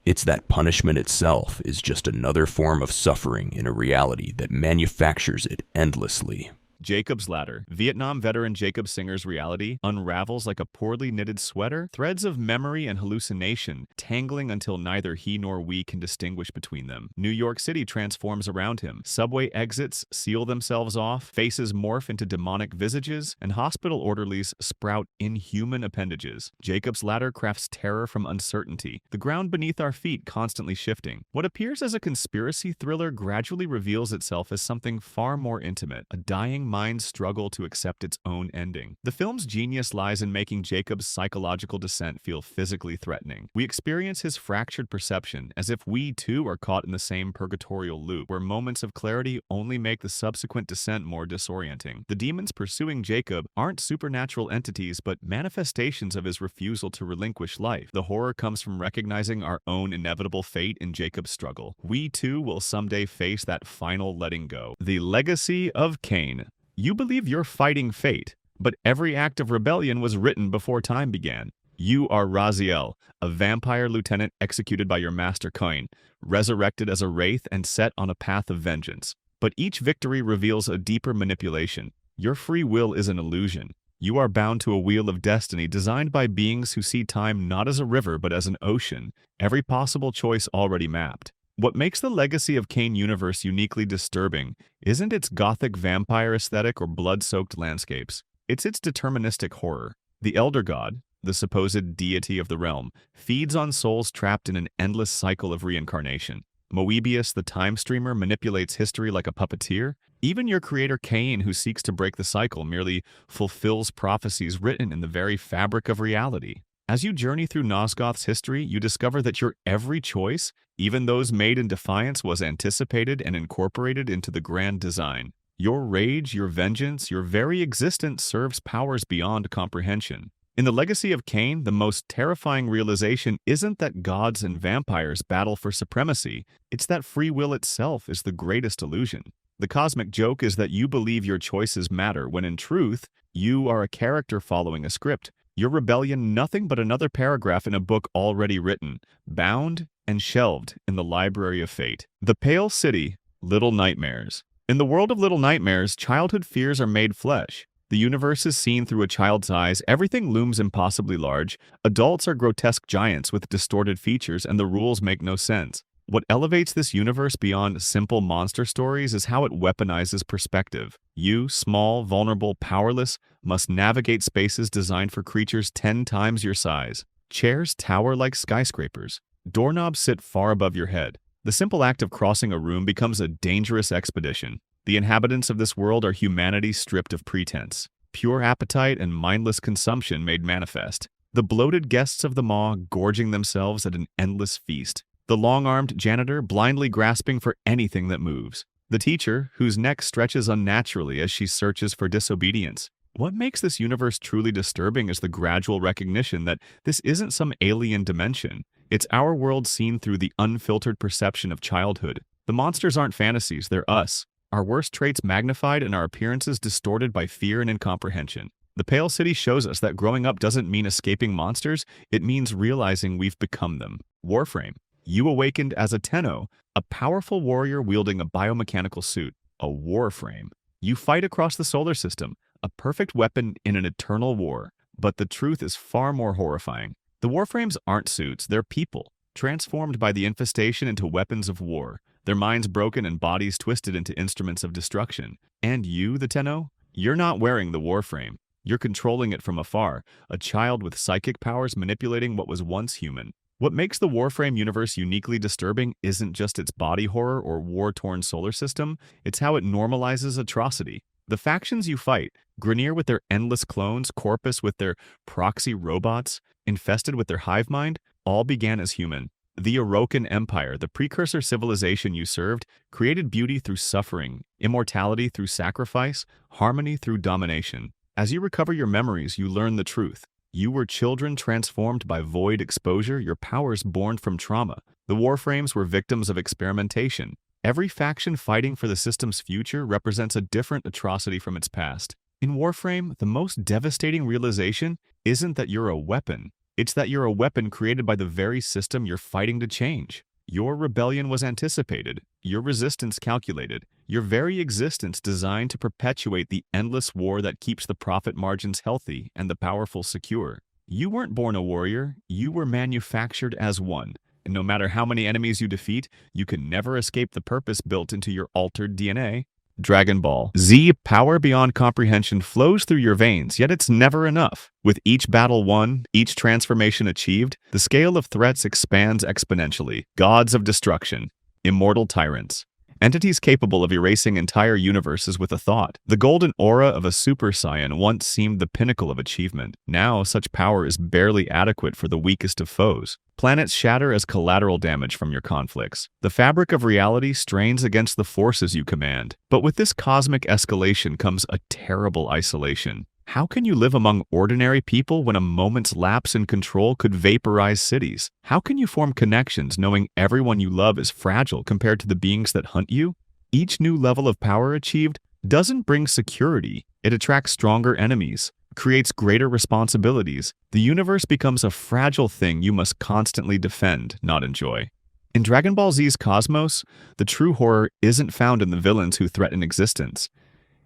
It's that punishment itself is just another form of suffering in a reality that manufactures it endlessly. Jacob's Ladder. Vietnam veteran Jacob Singer's reality unravels like a poorly knitted sweater, threads of memory and hallucination tangling until neither he nor we can distinguish between them. New York City transforms around him. Subway exits seal themselves off, faces morph into demonic visages, and hospital orderlies sprout inhuman appendages. Jacob's Ladder crafts terror from uncertainty, the ground beneath our feet constantly shifting. What appears as a conspiracy thriller gradually reveals itself as something far more intimate, a dying mind's struggle to accept its own ending. The film's genius lies in making Jacob's psychological descent feel physically threatening. We experience his fractured perception as if we too are caught in the same purgatorial loop, where moments of clarity only make the subsequent descent more disorienting. The demons pursuing Jacob aren't supernatural entities, but manifestations of his refusal to relinquish life. The horror comes from recognizing our own inevitable fate in Jacob's struggle. We too will someday face that final letting go. The Legacy of Kain. You believe you're fighting fate, but every act of rebellion was written before time began. You are Raziel, a vampire lieutenant executed by your master Kain, resurrected as a wraith and set on a path of vengeance. But each victory reveals a deeper manipulation. Your free will is an illusion. You are bound to a wheel of destiny designed by beings who see time not as a river but as an ocean, every possible choice already mapped. What makes the Legacy of Kain universe uniquely disturbing isn't its gothic vampire aesthetic or blood-soaked landscapes. It's its deterministic horror. The Elder God, the supposed deity of the realm, feeds on souls trapped in an endless cycle of reincarnation. Moebius, the time streamer, manipulates history like a puppeteer. Even your creator Kain, who seeks to break the cycle, merely fulfills prophecies written in the very fabric of reality. As you journey through Nosgoth's history, you discover that your every choice, even those made in defiance, was anticipated and incorporated into the grand design. Your rage, your vengeance, your very existence serves powers beyond comprehension. In the Legacy of Kain, the most terrifying realization isn't that gods and vampires battle for supremacy, it's that free will itself is the greatest illusion. The cosmic joke is that you believe your choices matter, when in truth, you are a character following a script. Your rebellion nothing but another paragraph in a book already written, bound and shelved in the library of fate. The Pale City, Little Nightmares. In the world of Little Nightmares, childhood fears are made flesh. The universe is seen through a child's eyes, everything looms impossibly large, adults are grotesque giants with distorted features, and the rules make no sense. What elevates this universe beyond simple monster stories is how it weaponizes perspective. You, small, vulnerable, powerless, must navigate spaces designed for creatures 10 times your size. Chairs tower like skyscrapers. Doorknobs sit far above your head. The simple act of crossing a room becomes a dangerous expedition. The inhabitants of this world are humanity stripped of pretense. Pure appetite and mindless consumption made manifest. The bloated guests of the maw gorging themselves at an endless feast. The long-armed janitor blindly grasping for anything that moves. The teacher, whose neck stretches unnaturally as she searches for disobedience. What makes this universe truly disturbing is the gradual recognition that this isn't some alien dimension. It's our world seen through the unfiltered perception of childhood. The monsters aren't fantasies, they're us. Our worst traits magnified and our appearances distorted by fear and incomprehension. The Pale City shows us that growing up doesn't mean escaping monsters, it means realizing we've become them. Warframe. You awakened as a Tenno, a powerful warrior wielding a biomechanical suit, a Warframe. You fight across the solar system, a perfect weapon in an eternal war. But the truth is far more horrifying. The Warframes aren't suits, they're people, transformed by the infestation into weapons of war, their minds broken and bodies twisted into instruments of destruction. And you, the Tenno? You're not wearing the Warframe. You're controlling it from afar, a child with psychic powers manipulating what was once human. What makes the Warframe universe uniquely disturbing isn't just its body horror or war-torn solar system, it's how it normalizes atrocity. The factions you fight, Grineer with their endless clones, Corpus with their proxy robots, Infested with their hive mind, all began as human. The Orokin Empire, the precursor civilization you served, created beauty through suffering, immortality through sacrifice, harmony through domination. As you recover your memories, you learn the truth. You were children transformed by void exposure, your powers born from trauma. The Warframes were victims of experimentation. Every faction fighting for the system's future represents a different atrocity from its past. In Warframe, the most devastating realization isn't that you're a weapon. It's that you're a weapon created by the very system you're fighting to change. Your rebellion was anticipated, your resistance calculated, your very existence designed to perpetuate the endless war that keeps the profit margins healthy and the powerful secure. You weren't born a warrior, you were manufactured as one. And no matter how many enemies you defeat, you can never escape the purpose built into your altered DNA. Dragon Ball Z, power beyond comprehension flows through your veins, yet it's never enough. With each battle won, each transformation achieved, the scale of threats expands exponentially. Gods of destruction, immortal tyrants, entities capable of erasing entire universes with a thought. The golden aura of a Super Saiyan once seemed the pinnacle of achievement. Now, such power is barely adequate for the weakest of foes. Planets shatter as collateral damage from your conflicts. The fabric of reality strains against the forces you command. But with this cosmic escalation comes a terrible isolation. How can you live among ordinary people when a moment's lapse in control could vaporize cities? How can you form connections knowing everyone you love is fragile compared to the beings that hunt you? Each new level of power achieved doesn't bring security. It attracts stronger enemies, creates greater responsibilities. The universe becomes a fragile thing you must constantly defend, not enjoy. In Dragon Ball Z's cosmos, the true horror isn't found in the villains who threaten existence.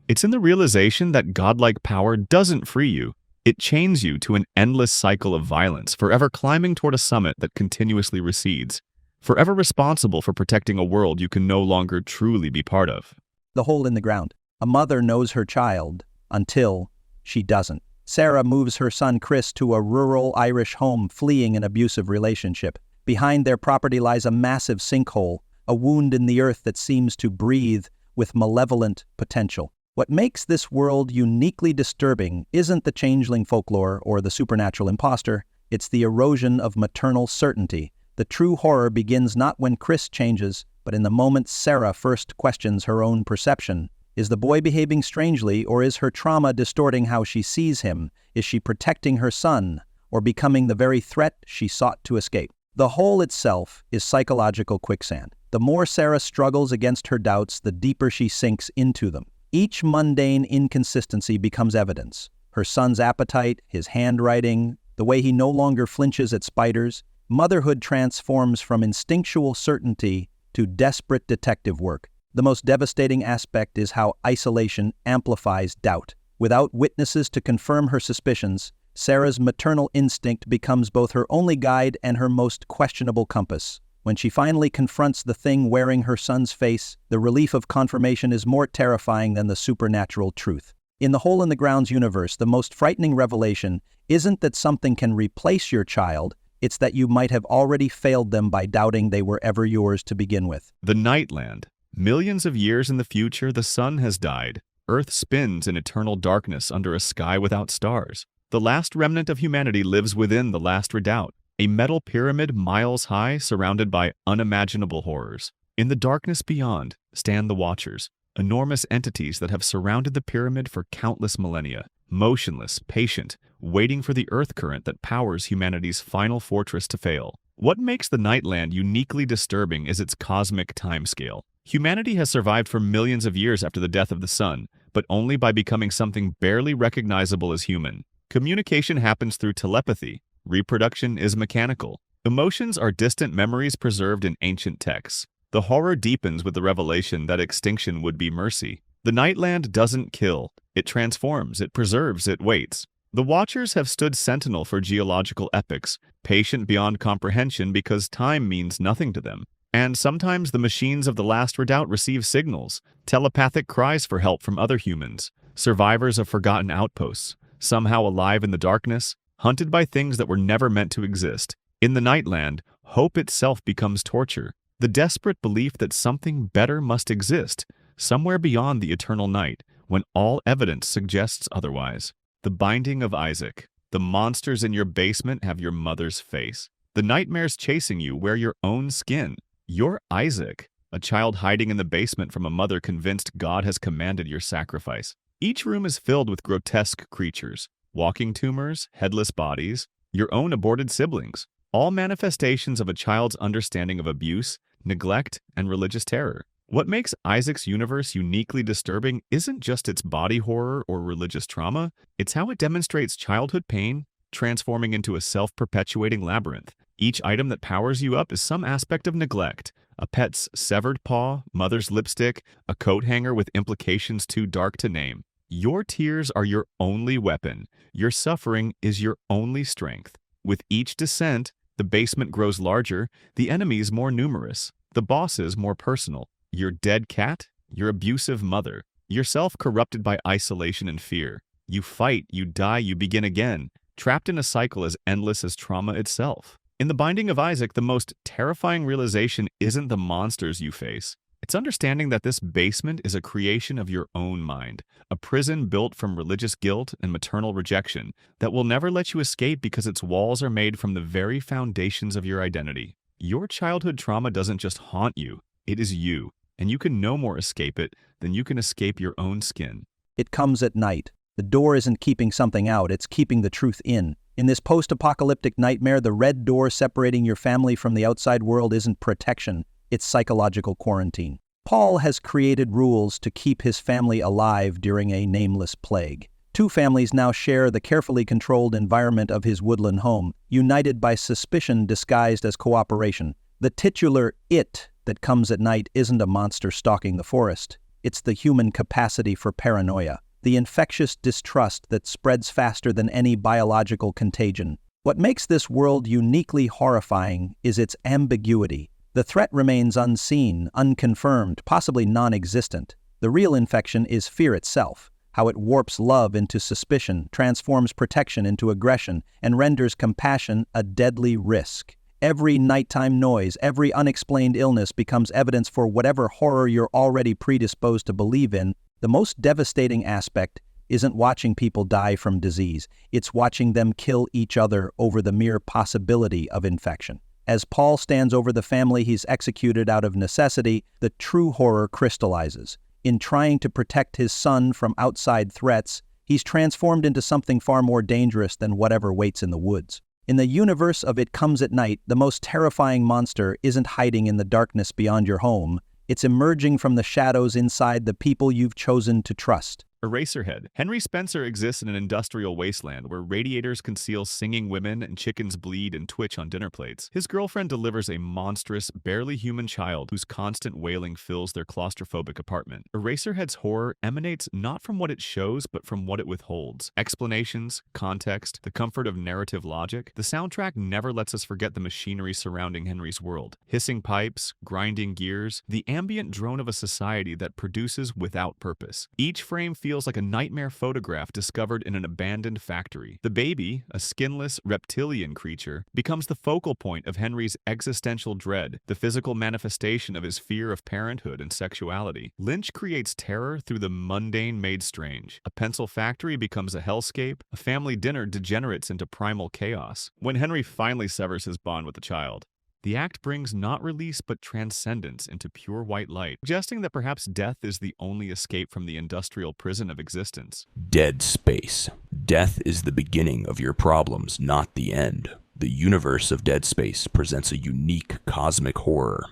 It's in the realization that godlike power doesn't free you. It chains you to an endless cycle of violence, forever climbing toward a summit that continuously recedes, forever responsible for protecting a world you can no longer truly be part of. The hole in the ground. A mother knows her child until she doesn't. Sarah moves her son Chris to a rural Irish home, fleeing an abusive relationship. Behind their property lies a massive sinkhole, a wound in the earth that seems to breathe with malevolent potential. What makes this world uniquely disturbing isn't the changeling folklore or the supernatural imposter, it's the erosion of maternal certainty. The true horror begins not when Chris changes, but in the moment Sarah first questions her own perception. Is the boy behaving strangely, or is her trauma distorting how she sees him? Is she protecting her son, or becoming the very threat she sought to escape? The hole itself is psychological quicksand. The more Sarah struggles against her doubts, the deeper she sinks into them. Each mundane inconsistency becomes evidence. Her son's appetite, his handwriting, the way he no longer flinches at spiders. Motherhood transforms from instinctual certainty to desperate detective work. The most devastating aspect is how isolation amplifies doubt. Without witnesses to confirm her suspicions, Sarah's maternal instinct becomes both her only guide and her most questionable compass. When she finally confronts the thing wearing her son's face, the relief of confirmation is more terrifying than the supernatural truth. In the Hole in the Ground's universe, the most frightening revelation isn't that something can replace your child, it's that you might have already failed them by doubting they were ever yours to begin with. The Nightland. Millions of years in the future, the sun has died. Earth spins in eternal darkness under a sky without stars. The last remnant of humanity lives within the last redoubt, a metal pyramid miles high surrounded by unimaginable horrors. In the darkness beyond stand the Watchers, enormous entities that have surrounded the pyramid for countless millennia, motionless, patient, waiting for the earth current that powers humanity's final fortress to fail. What makes the Nightland uniquely disturbing is its cosmic timescale. Humanity has survived for millions of years after the death of the sun, but only by becoming something barely recognizable as human. Communication happens through telepathy. Reproduction is mechanical. Emotions are distant memories preserved in ancient texts. The horror deepens with the revelation that extinction would be mercy. The Nightland doesn't kill. It transforms, it preserves, it waits. The Watchers have stood sentinel for geological epochs, patient beyond comprehension because time means nothing to them. And sometimes the machines of the last redoubt receive signals, telepathic cries for help from other humans, survivors of forgotten outposts, somehow alive in the darkness, hunted by things that were never meant to exist. In the Nightland, hope itself becomes torture, the desperate belief that something better must exist, somewhere beyond the eternal night, when all evidence suggests otherwise. The Binding of Isaac. The monsters in your basement have your mother's face. The nightmares chasing you wear your own skin. You're Isaac, a child hiding in the basement from a mother convinced God has commanded your sacrifice. Each room is filled with grotesque creatures, walking tumors, headless bodies, your own aborted siblings, all manifestations of a child's understanding of abuse, neglect, and religious terror. What makes Isaac's universe uniquely disturbing isn't just its body horror or religious trauma, it's how it demonstrates childhood pain, transforming into a self-perpetuating labyrinth. Each item that powers you up is some aspect of neglect. A pet's severed paw, mother's lipstick, a coat hanger with implications too dark to name. Your tears are your only weapon. Your suffering is your only strength. With each descent, the basement grows larger, the enemies more numerous, the bosses more personal. Your dead cat, your abusive mother, yourself corrupted by isolation and fear. You fight, you die, you begin again, trapped in a cycle as endless as trauma itself. In The Binding of Isaac, the most terrifying realization isn't the monsters you face. It's understanding that this basement is a creation of your own mind, a prison built from religious guilt and maternal rejection that will never let you escape because its walls are made from the very foundations of your identity. Your childhood trauma doesn't just haunt you, it is you, and you can no more escape it than you can escape your own skin. It comes at night. The door isn't keeping something out, it's keeping the truth in. In this post-apocalyptic nightmare, the red door separating your family from the outside world isn't protection, it's psychological quarantine. Paul has created rules to keep his family alive during a nameless plague. Two families now share the carefully controlled environment of his woodland home, united by suspicion disguised as cooperation. The titular "it" that comes at night isn't a monster stalking the forest. It's the human capacity for paranoia, the infectious distrust that spreads faster than any biological contagion. What makes this world uniquely horrifying is its ambiguity. The threat remains unseen, unconfirmed, possibly non-existent. The real infection is fear itself, how it warps love into suspicion, transforms protection into aggression, and renders compassion a deadly risk. Every nighttime noise, every unexplained illness becomes evidence for whatever horror you're already predisposed to believe in. The most devastating aspect isn't watching people die from disease, it's watching them kill each other over the mere possibility of infection. As Paul stands over the family he's executed out of necessity, the true horror crystallizes. In trying to protect his son from outside threats, he's transformed into something far more dangerous than whatever waits in the woods. In the universe of It Comes at Night, the most terrifying monster isn't hiding in the darkness beyond your home. It's emerging from the shadows inside the people you've chosen to trust. Eraserhead. Henry Spencer exists in an industrial wasteland where radiators conceal singing women and chickens bleed and twitch on dinner plates. His girlfriend delivers a monstrous, barely human child whose constant wailing fills their claustrophobic apartment. Eraserhead's horror emanates not from what it shows, but from what it withholds. Explanations, context, the comfort of narrative logic. The soundtrack never lets us forget the machinery surrounding Henry's world. Hissing pipes, grinding gears, the ambient drone of a society that produces without purpose. Each frame feels like a nightmare photograph discovered in an abandoned factory. The baby, a skinless reptilian creature, becomes the focal point of Henry's existential dread, the physical manifestation of his fear of parenthood and sexuality. Lynch creates terror through the mundane made strange. A pencil factory becomes a hellscape, a family dinner degenerates into primal chaos. When Henry finally severs his bond with the child, the act brings not release but transcendence into pure white light, suggesting that perhaps death is the only escape from the industrial prison of existence. Dead space. Death is the beginning of your problems, not the end. The universe of Dead Space presents a unique cosmic horror.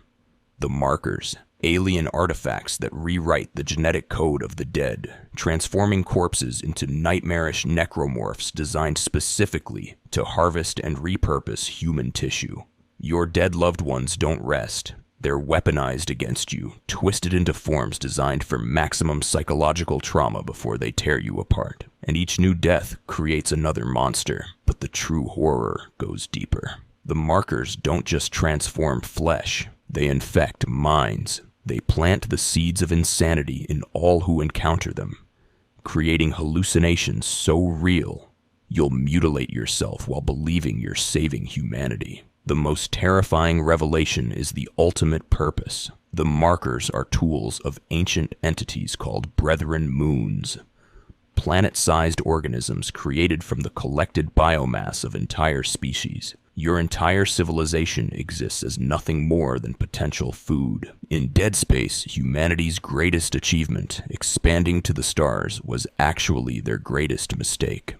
The markers. Alien artifacts that rewrite the genetic code of the dead, transforming corpses into nightmarish necromorphs designed specifically to harvest and repurpose human tissue. Your dead loved ones don't rest. They're weaponized against you, twisted into forms designed for maximum psychological trauma before they tear you apart. And each new death creates another monster, but the true horror goes deeper. The markers don't just transform flesh, they infect minds. They plant the seeds of insanity in all who encounter them, creating hallucinations so real, you'll mutilate yourself while believing you're saving humanity. The most terrifying revelation is the ultimate purpose. The markers are tools of ancient entities called Brethren Moons, planet-sized organisms created from the collected biomass of entire species. Your entire civilization exists as nothing more than potential food. In Dead Space, humanity's greatest achievement, expanding to the stars, was actually their greatest mistake.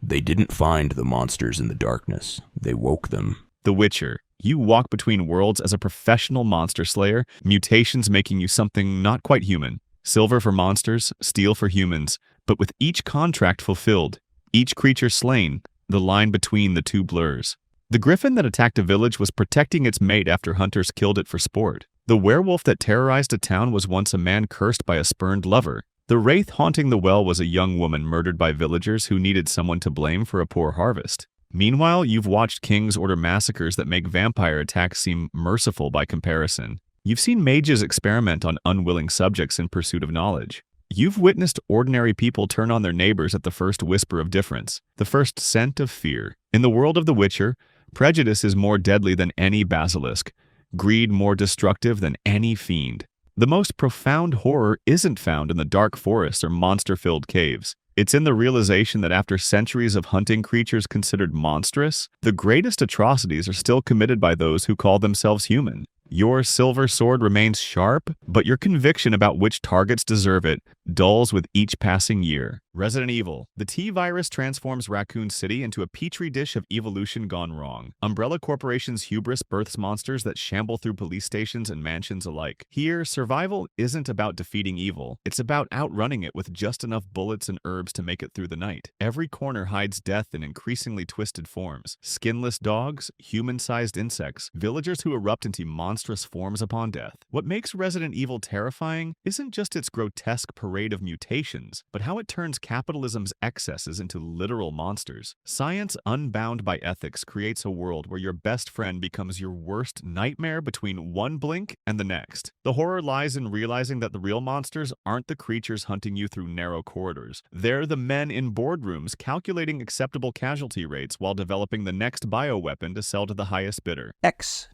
They didn't find the monsters in the darkness. They woke them. The Witcher. You walk between worlds as a professional monster slayer, mutations making you something not quite human. Silver for monsters, steel for humans. But with each contract fulfilled, each creature slain, the line between the two blurs. The griffin that attacked a village was protecting its mate after hunters killed it for sport. The werewolf that terrorized a town was once a man cursed by a spurned lover. The wraith haunting the well was a young woman murdered by villagers who needed someone to blame for a poor harvest. Meanwhile, you've watched kings order massacres that make vampire attacks seem merciful by comparison. You've seen mages experiment on unwilling subjects in pursuit of knowledge. You've witnessed ordinary people turn on their neighbors at the first whisper of difference, the first scent of fear. In the world of The Witcher, prejudice is more deadly than any basilisk, greed more destructive than any fiend. The most profound horror isn't found in the dark forests or monster-filled caves. It's in the realization that after centuries of hunting creatures considered monstrous, the greatest atrocities are still committed by those who call themselves human. Your silver sword remains sharp, but your conviction about which targets deserve it dulls with each passing year. Resident Evil. The T-Virus transforms Raccoon City into a petri dish of evolution gone wrong. Umbrella Corporation's hubris births monsters that shamble through police stations and mansions alike. Here, survival isn't about defeating evil. It's about outrunning it with just enough bullets and herbs to make it through the night. Every corner hides death in increasingly twisted forms. Skinless dogs, human-sized insects, villagers who erupt into monstrous forms upon death. What makes Resident Evil terrifying isn't just its grotesque parade of mutations, but how it turns capitalism's excesses into literal monsters. Science unbound by ethics creates a world where your best friend becomes your worst nightmare between one blink and the next. The horror lies in realizing that the real monsters aren't the creatures hunting you through narrow corridors. They're the men in boardrooms calculating acceptable casualty rates while developing the next bioweapon to sell to the highest bidder.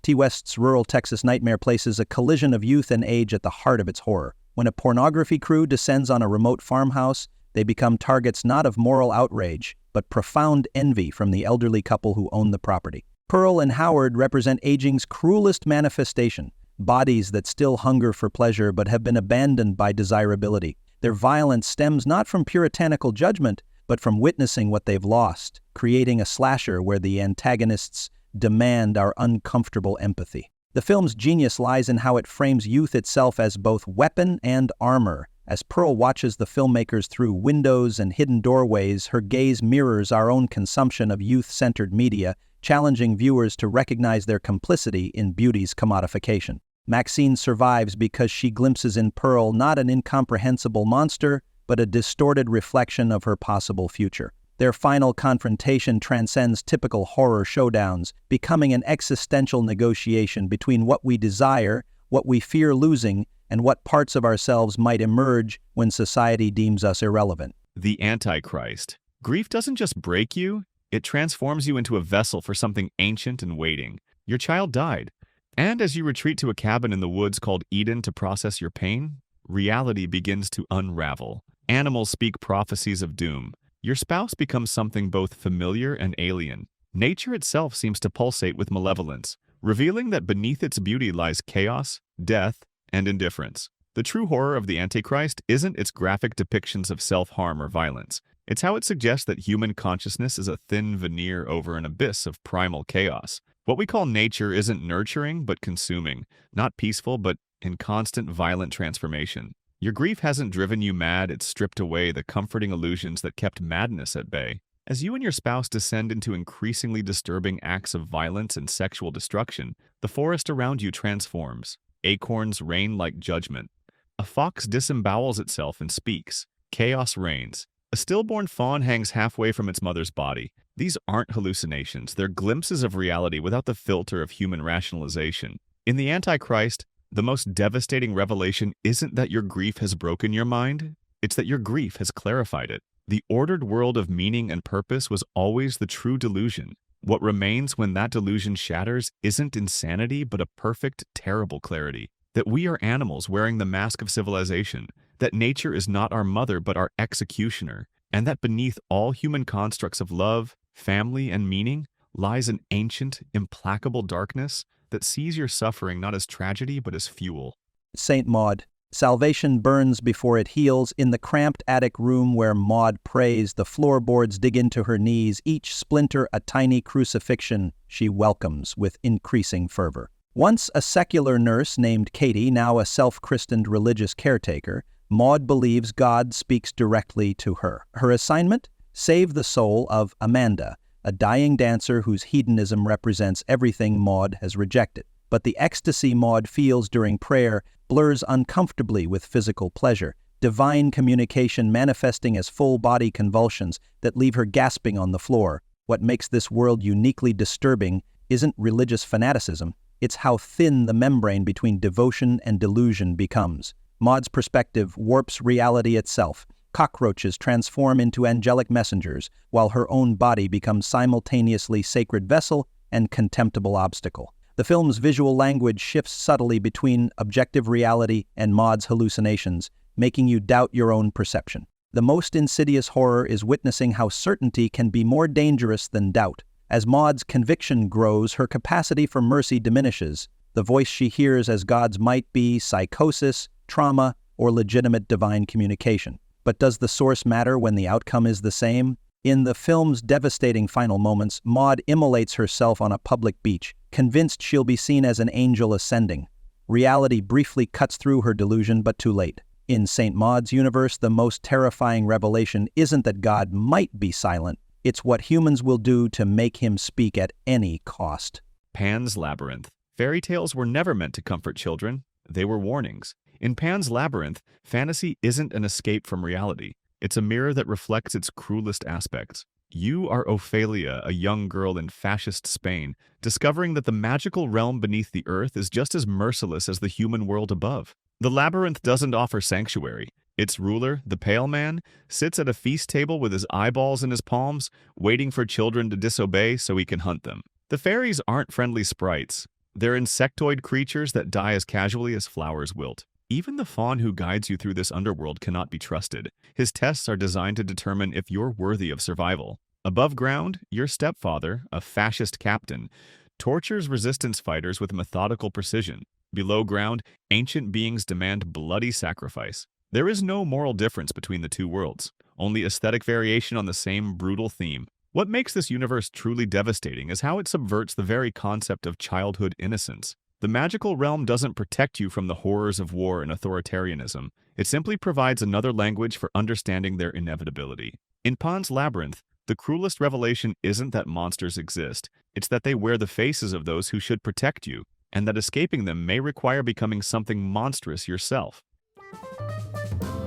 T West's rural Texas nightmare places a collision of youth and age at the heart of its horror. When a pornography crew descends on a remote farmhouse, they become targets not of moral outrage, but profound envy from the elderly couple who own the property. Pearl and Howard represent aging's cruelest manifestation, bodies that still hunger for pleasure but have been abandoned by desirability. Their violence stems not from puritanical judgment, but from witnessing what they've lost, creating a slasher where the antagonists demand our uncomfortable empathy. The film's genius lies in how it frames youth itself as both weapon and armor. As Pearl watches the filmmakers through windows and hidden doorways, her gaze mirrors our own consumption of youth-centered media, challenging viewers to recognize their complicity in beauty's commodification. Maxine survives because she glimpses in Pearl not an incomprehensible monster, but a distorted reflection of her possible future. Their final confrontation transcends typical horror showdowns, becoming an existential negotiation between what we desire, what we fear losing, and what parts of ourselves might emerge when society deems us irrelevant. The Antichrist. Grief doesn't just break you, it transforms you into a vessel for something ancient and waiting. Your child died. And as you retreat to a cabin in the woods called Eden to process your pain, reality begins to unravel. Animals speak prophecies of doom. Your spouse becomes something both familiar and alien. Nature itself seems to pulsate with malevolence, revealing that beneath its beauty lies chaos, death, and indifference. The true horror of the Antichrist isn't its graphic depictions of self-harm or violence. It's how it suggests that human consciousness is a thin veneer over an abyss of primal chaos. What we call nature isn't nurturing but consuming, not peaceful but in constant violent transformation. Your grief hasn't driven you mad, it's stripped away the comforting illusions that kept madness at bay. As you and your spouse descend into increasingly disturbing acts of violence and sexual destruction, the forest around you transforms. Acorns rain like judgment. A fox disembowels itself and speaks. Chaos reigns. A stillborn fawn hangs halfway from its mother's body. These aren't hallucinations, they're glimpses of reality without the filter of human rationalization. In the Antichrist, the most devastating revelation isn't that your grief has broken your mind, it's that your grief has clarified it. The ordered world of meaning and purpose was always the true delusion. What remains when that delusion shatters isn't insanity, but a perfect, terrible clarity. That we are animals wearing the mask of civilization, that nature is not our mother but our executioner, and that beneath all human constructs of love, family, and meaning lies an ancient, implacable darkness that sees your suffering not as tragedy but as fuel. Saint Maud. Salvation burns before it heals. In the cramped attic room where Maud prays, the floorboards dig into her knees, each splinter a tiny crucifixion she welcomes with increasing fervor. Once a secular nurse named Katie, now a self-christened religious caretaker, Maud believes God speaks directly to her. Her assignment? Save the soul of Amanda, a dying dancer whose hedonism represents everything Maud has rejected. But the ecstasy Maud feels during prayer blurs uncomfortably with physical pleasure, divine communication manifesting as full-body convulsions that leave her gasping on the floor. What makes this world uniquely disturbing isn't religious fanaticism, it's how thin the membrane between devotion and delusion becomes. Maud's perspective warps reality itself. Cockroaches transform into angelic messengers, while her own body becomes simultaneously sacred vessel and contemptible obstacle. The film's visual language shifts subtly between objective reality and Maud's hallucinations, making you doubt your own perception. The most insidious horror is witnessing how certainty can be more dangerous than doubt. As Maud's conviction grows, her capacity for mercy diminishes. The voice she hears as God's might be psychosis, trauma, or legitimate divine communication. But does the source matter when the outcome is the same? In the film's devastating final moments, Maud immolates herself on a public beach, convinced she'll be seen as an angel ascending. Reality briefly cuts through her delusion, but too late. In St. Maud's universe, the most terrifying revelation isn't that God might be silent, it's what humans will do to make him speak at any cost. Pan's Labyrinth. Fairy tales were never meant to comfort children. They were warnings. In Pan's Labyrinth, fantasy isn't an escape from reality. It's a mirror that reflects its cruelest aspects. You are Ophelia, a young girl in fascist Spain, discovering that the magical realm beneath the earth is just as merciless as the human world above. The labyrinth doesn't offer sanctuary. Its ruler, the Pale Man, sits at a feast table with his eyeballs in his palms, waiting for children to disobey so he can hunt them. The fairies aren't friendly sprites. They're insectoid creatures that die as casually as flowers wilt. Even the faun who guides you through this underworld cannot be trusted. His tests are designed to determine if you're worthy of survival. Above ground, your stepfather, a fascist captain, tortures resistance fighters with methodical precision. Below ground, ancient beings demand bloody sacrifice. There is no moral difference between the two worlds, only aesthetic variation on the same brutal theme. What makes this universe truly devastating is how it subverts the very concept of childhood innocence. The magical realm doesn't protect you from the horrors of war and authoritarianism. It simply provides another language for understanding their inevitability. In Pan's Labyrinth, the cruelest revelation isn't that monsters exist, it's that they wear the faces of those who should protect you, and that escaping them may require becoming something monstrous yourself.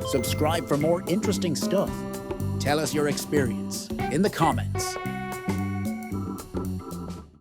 Subscribe for more interesting stuff. Tell us your experience in the comments.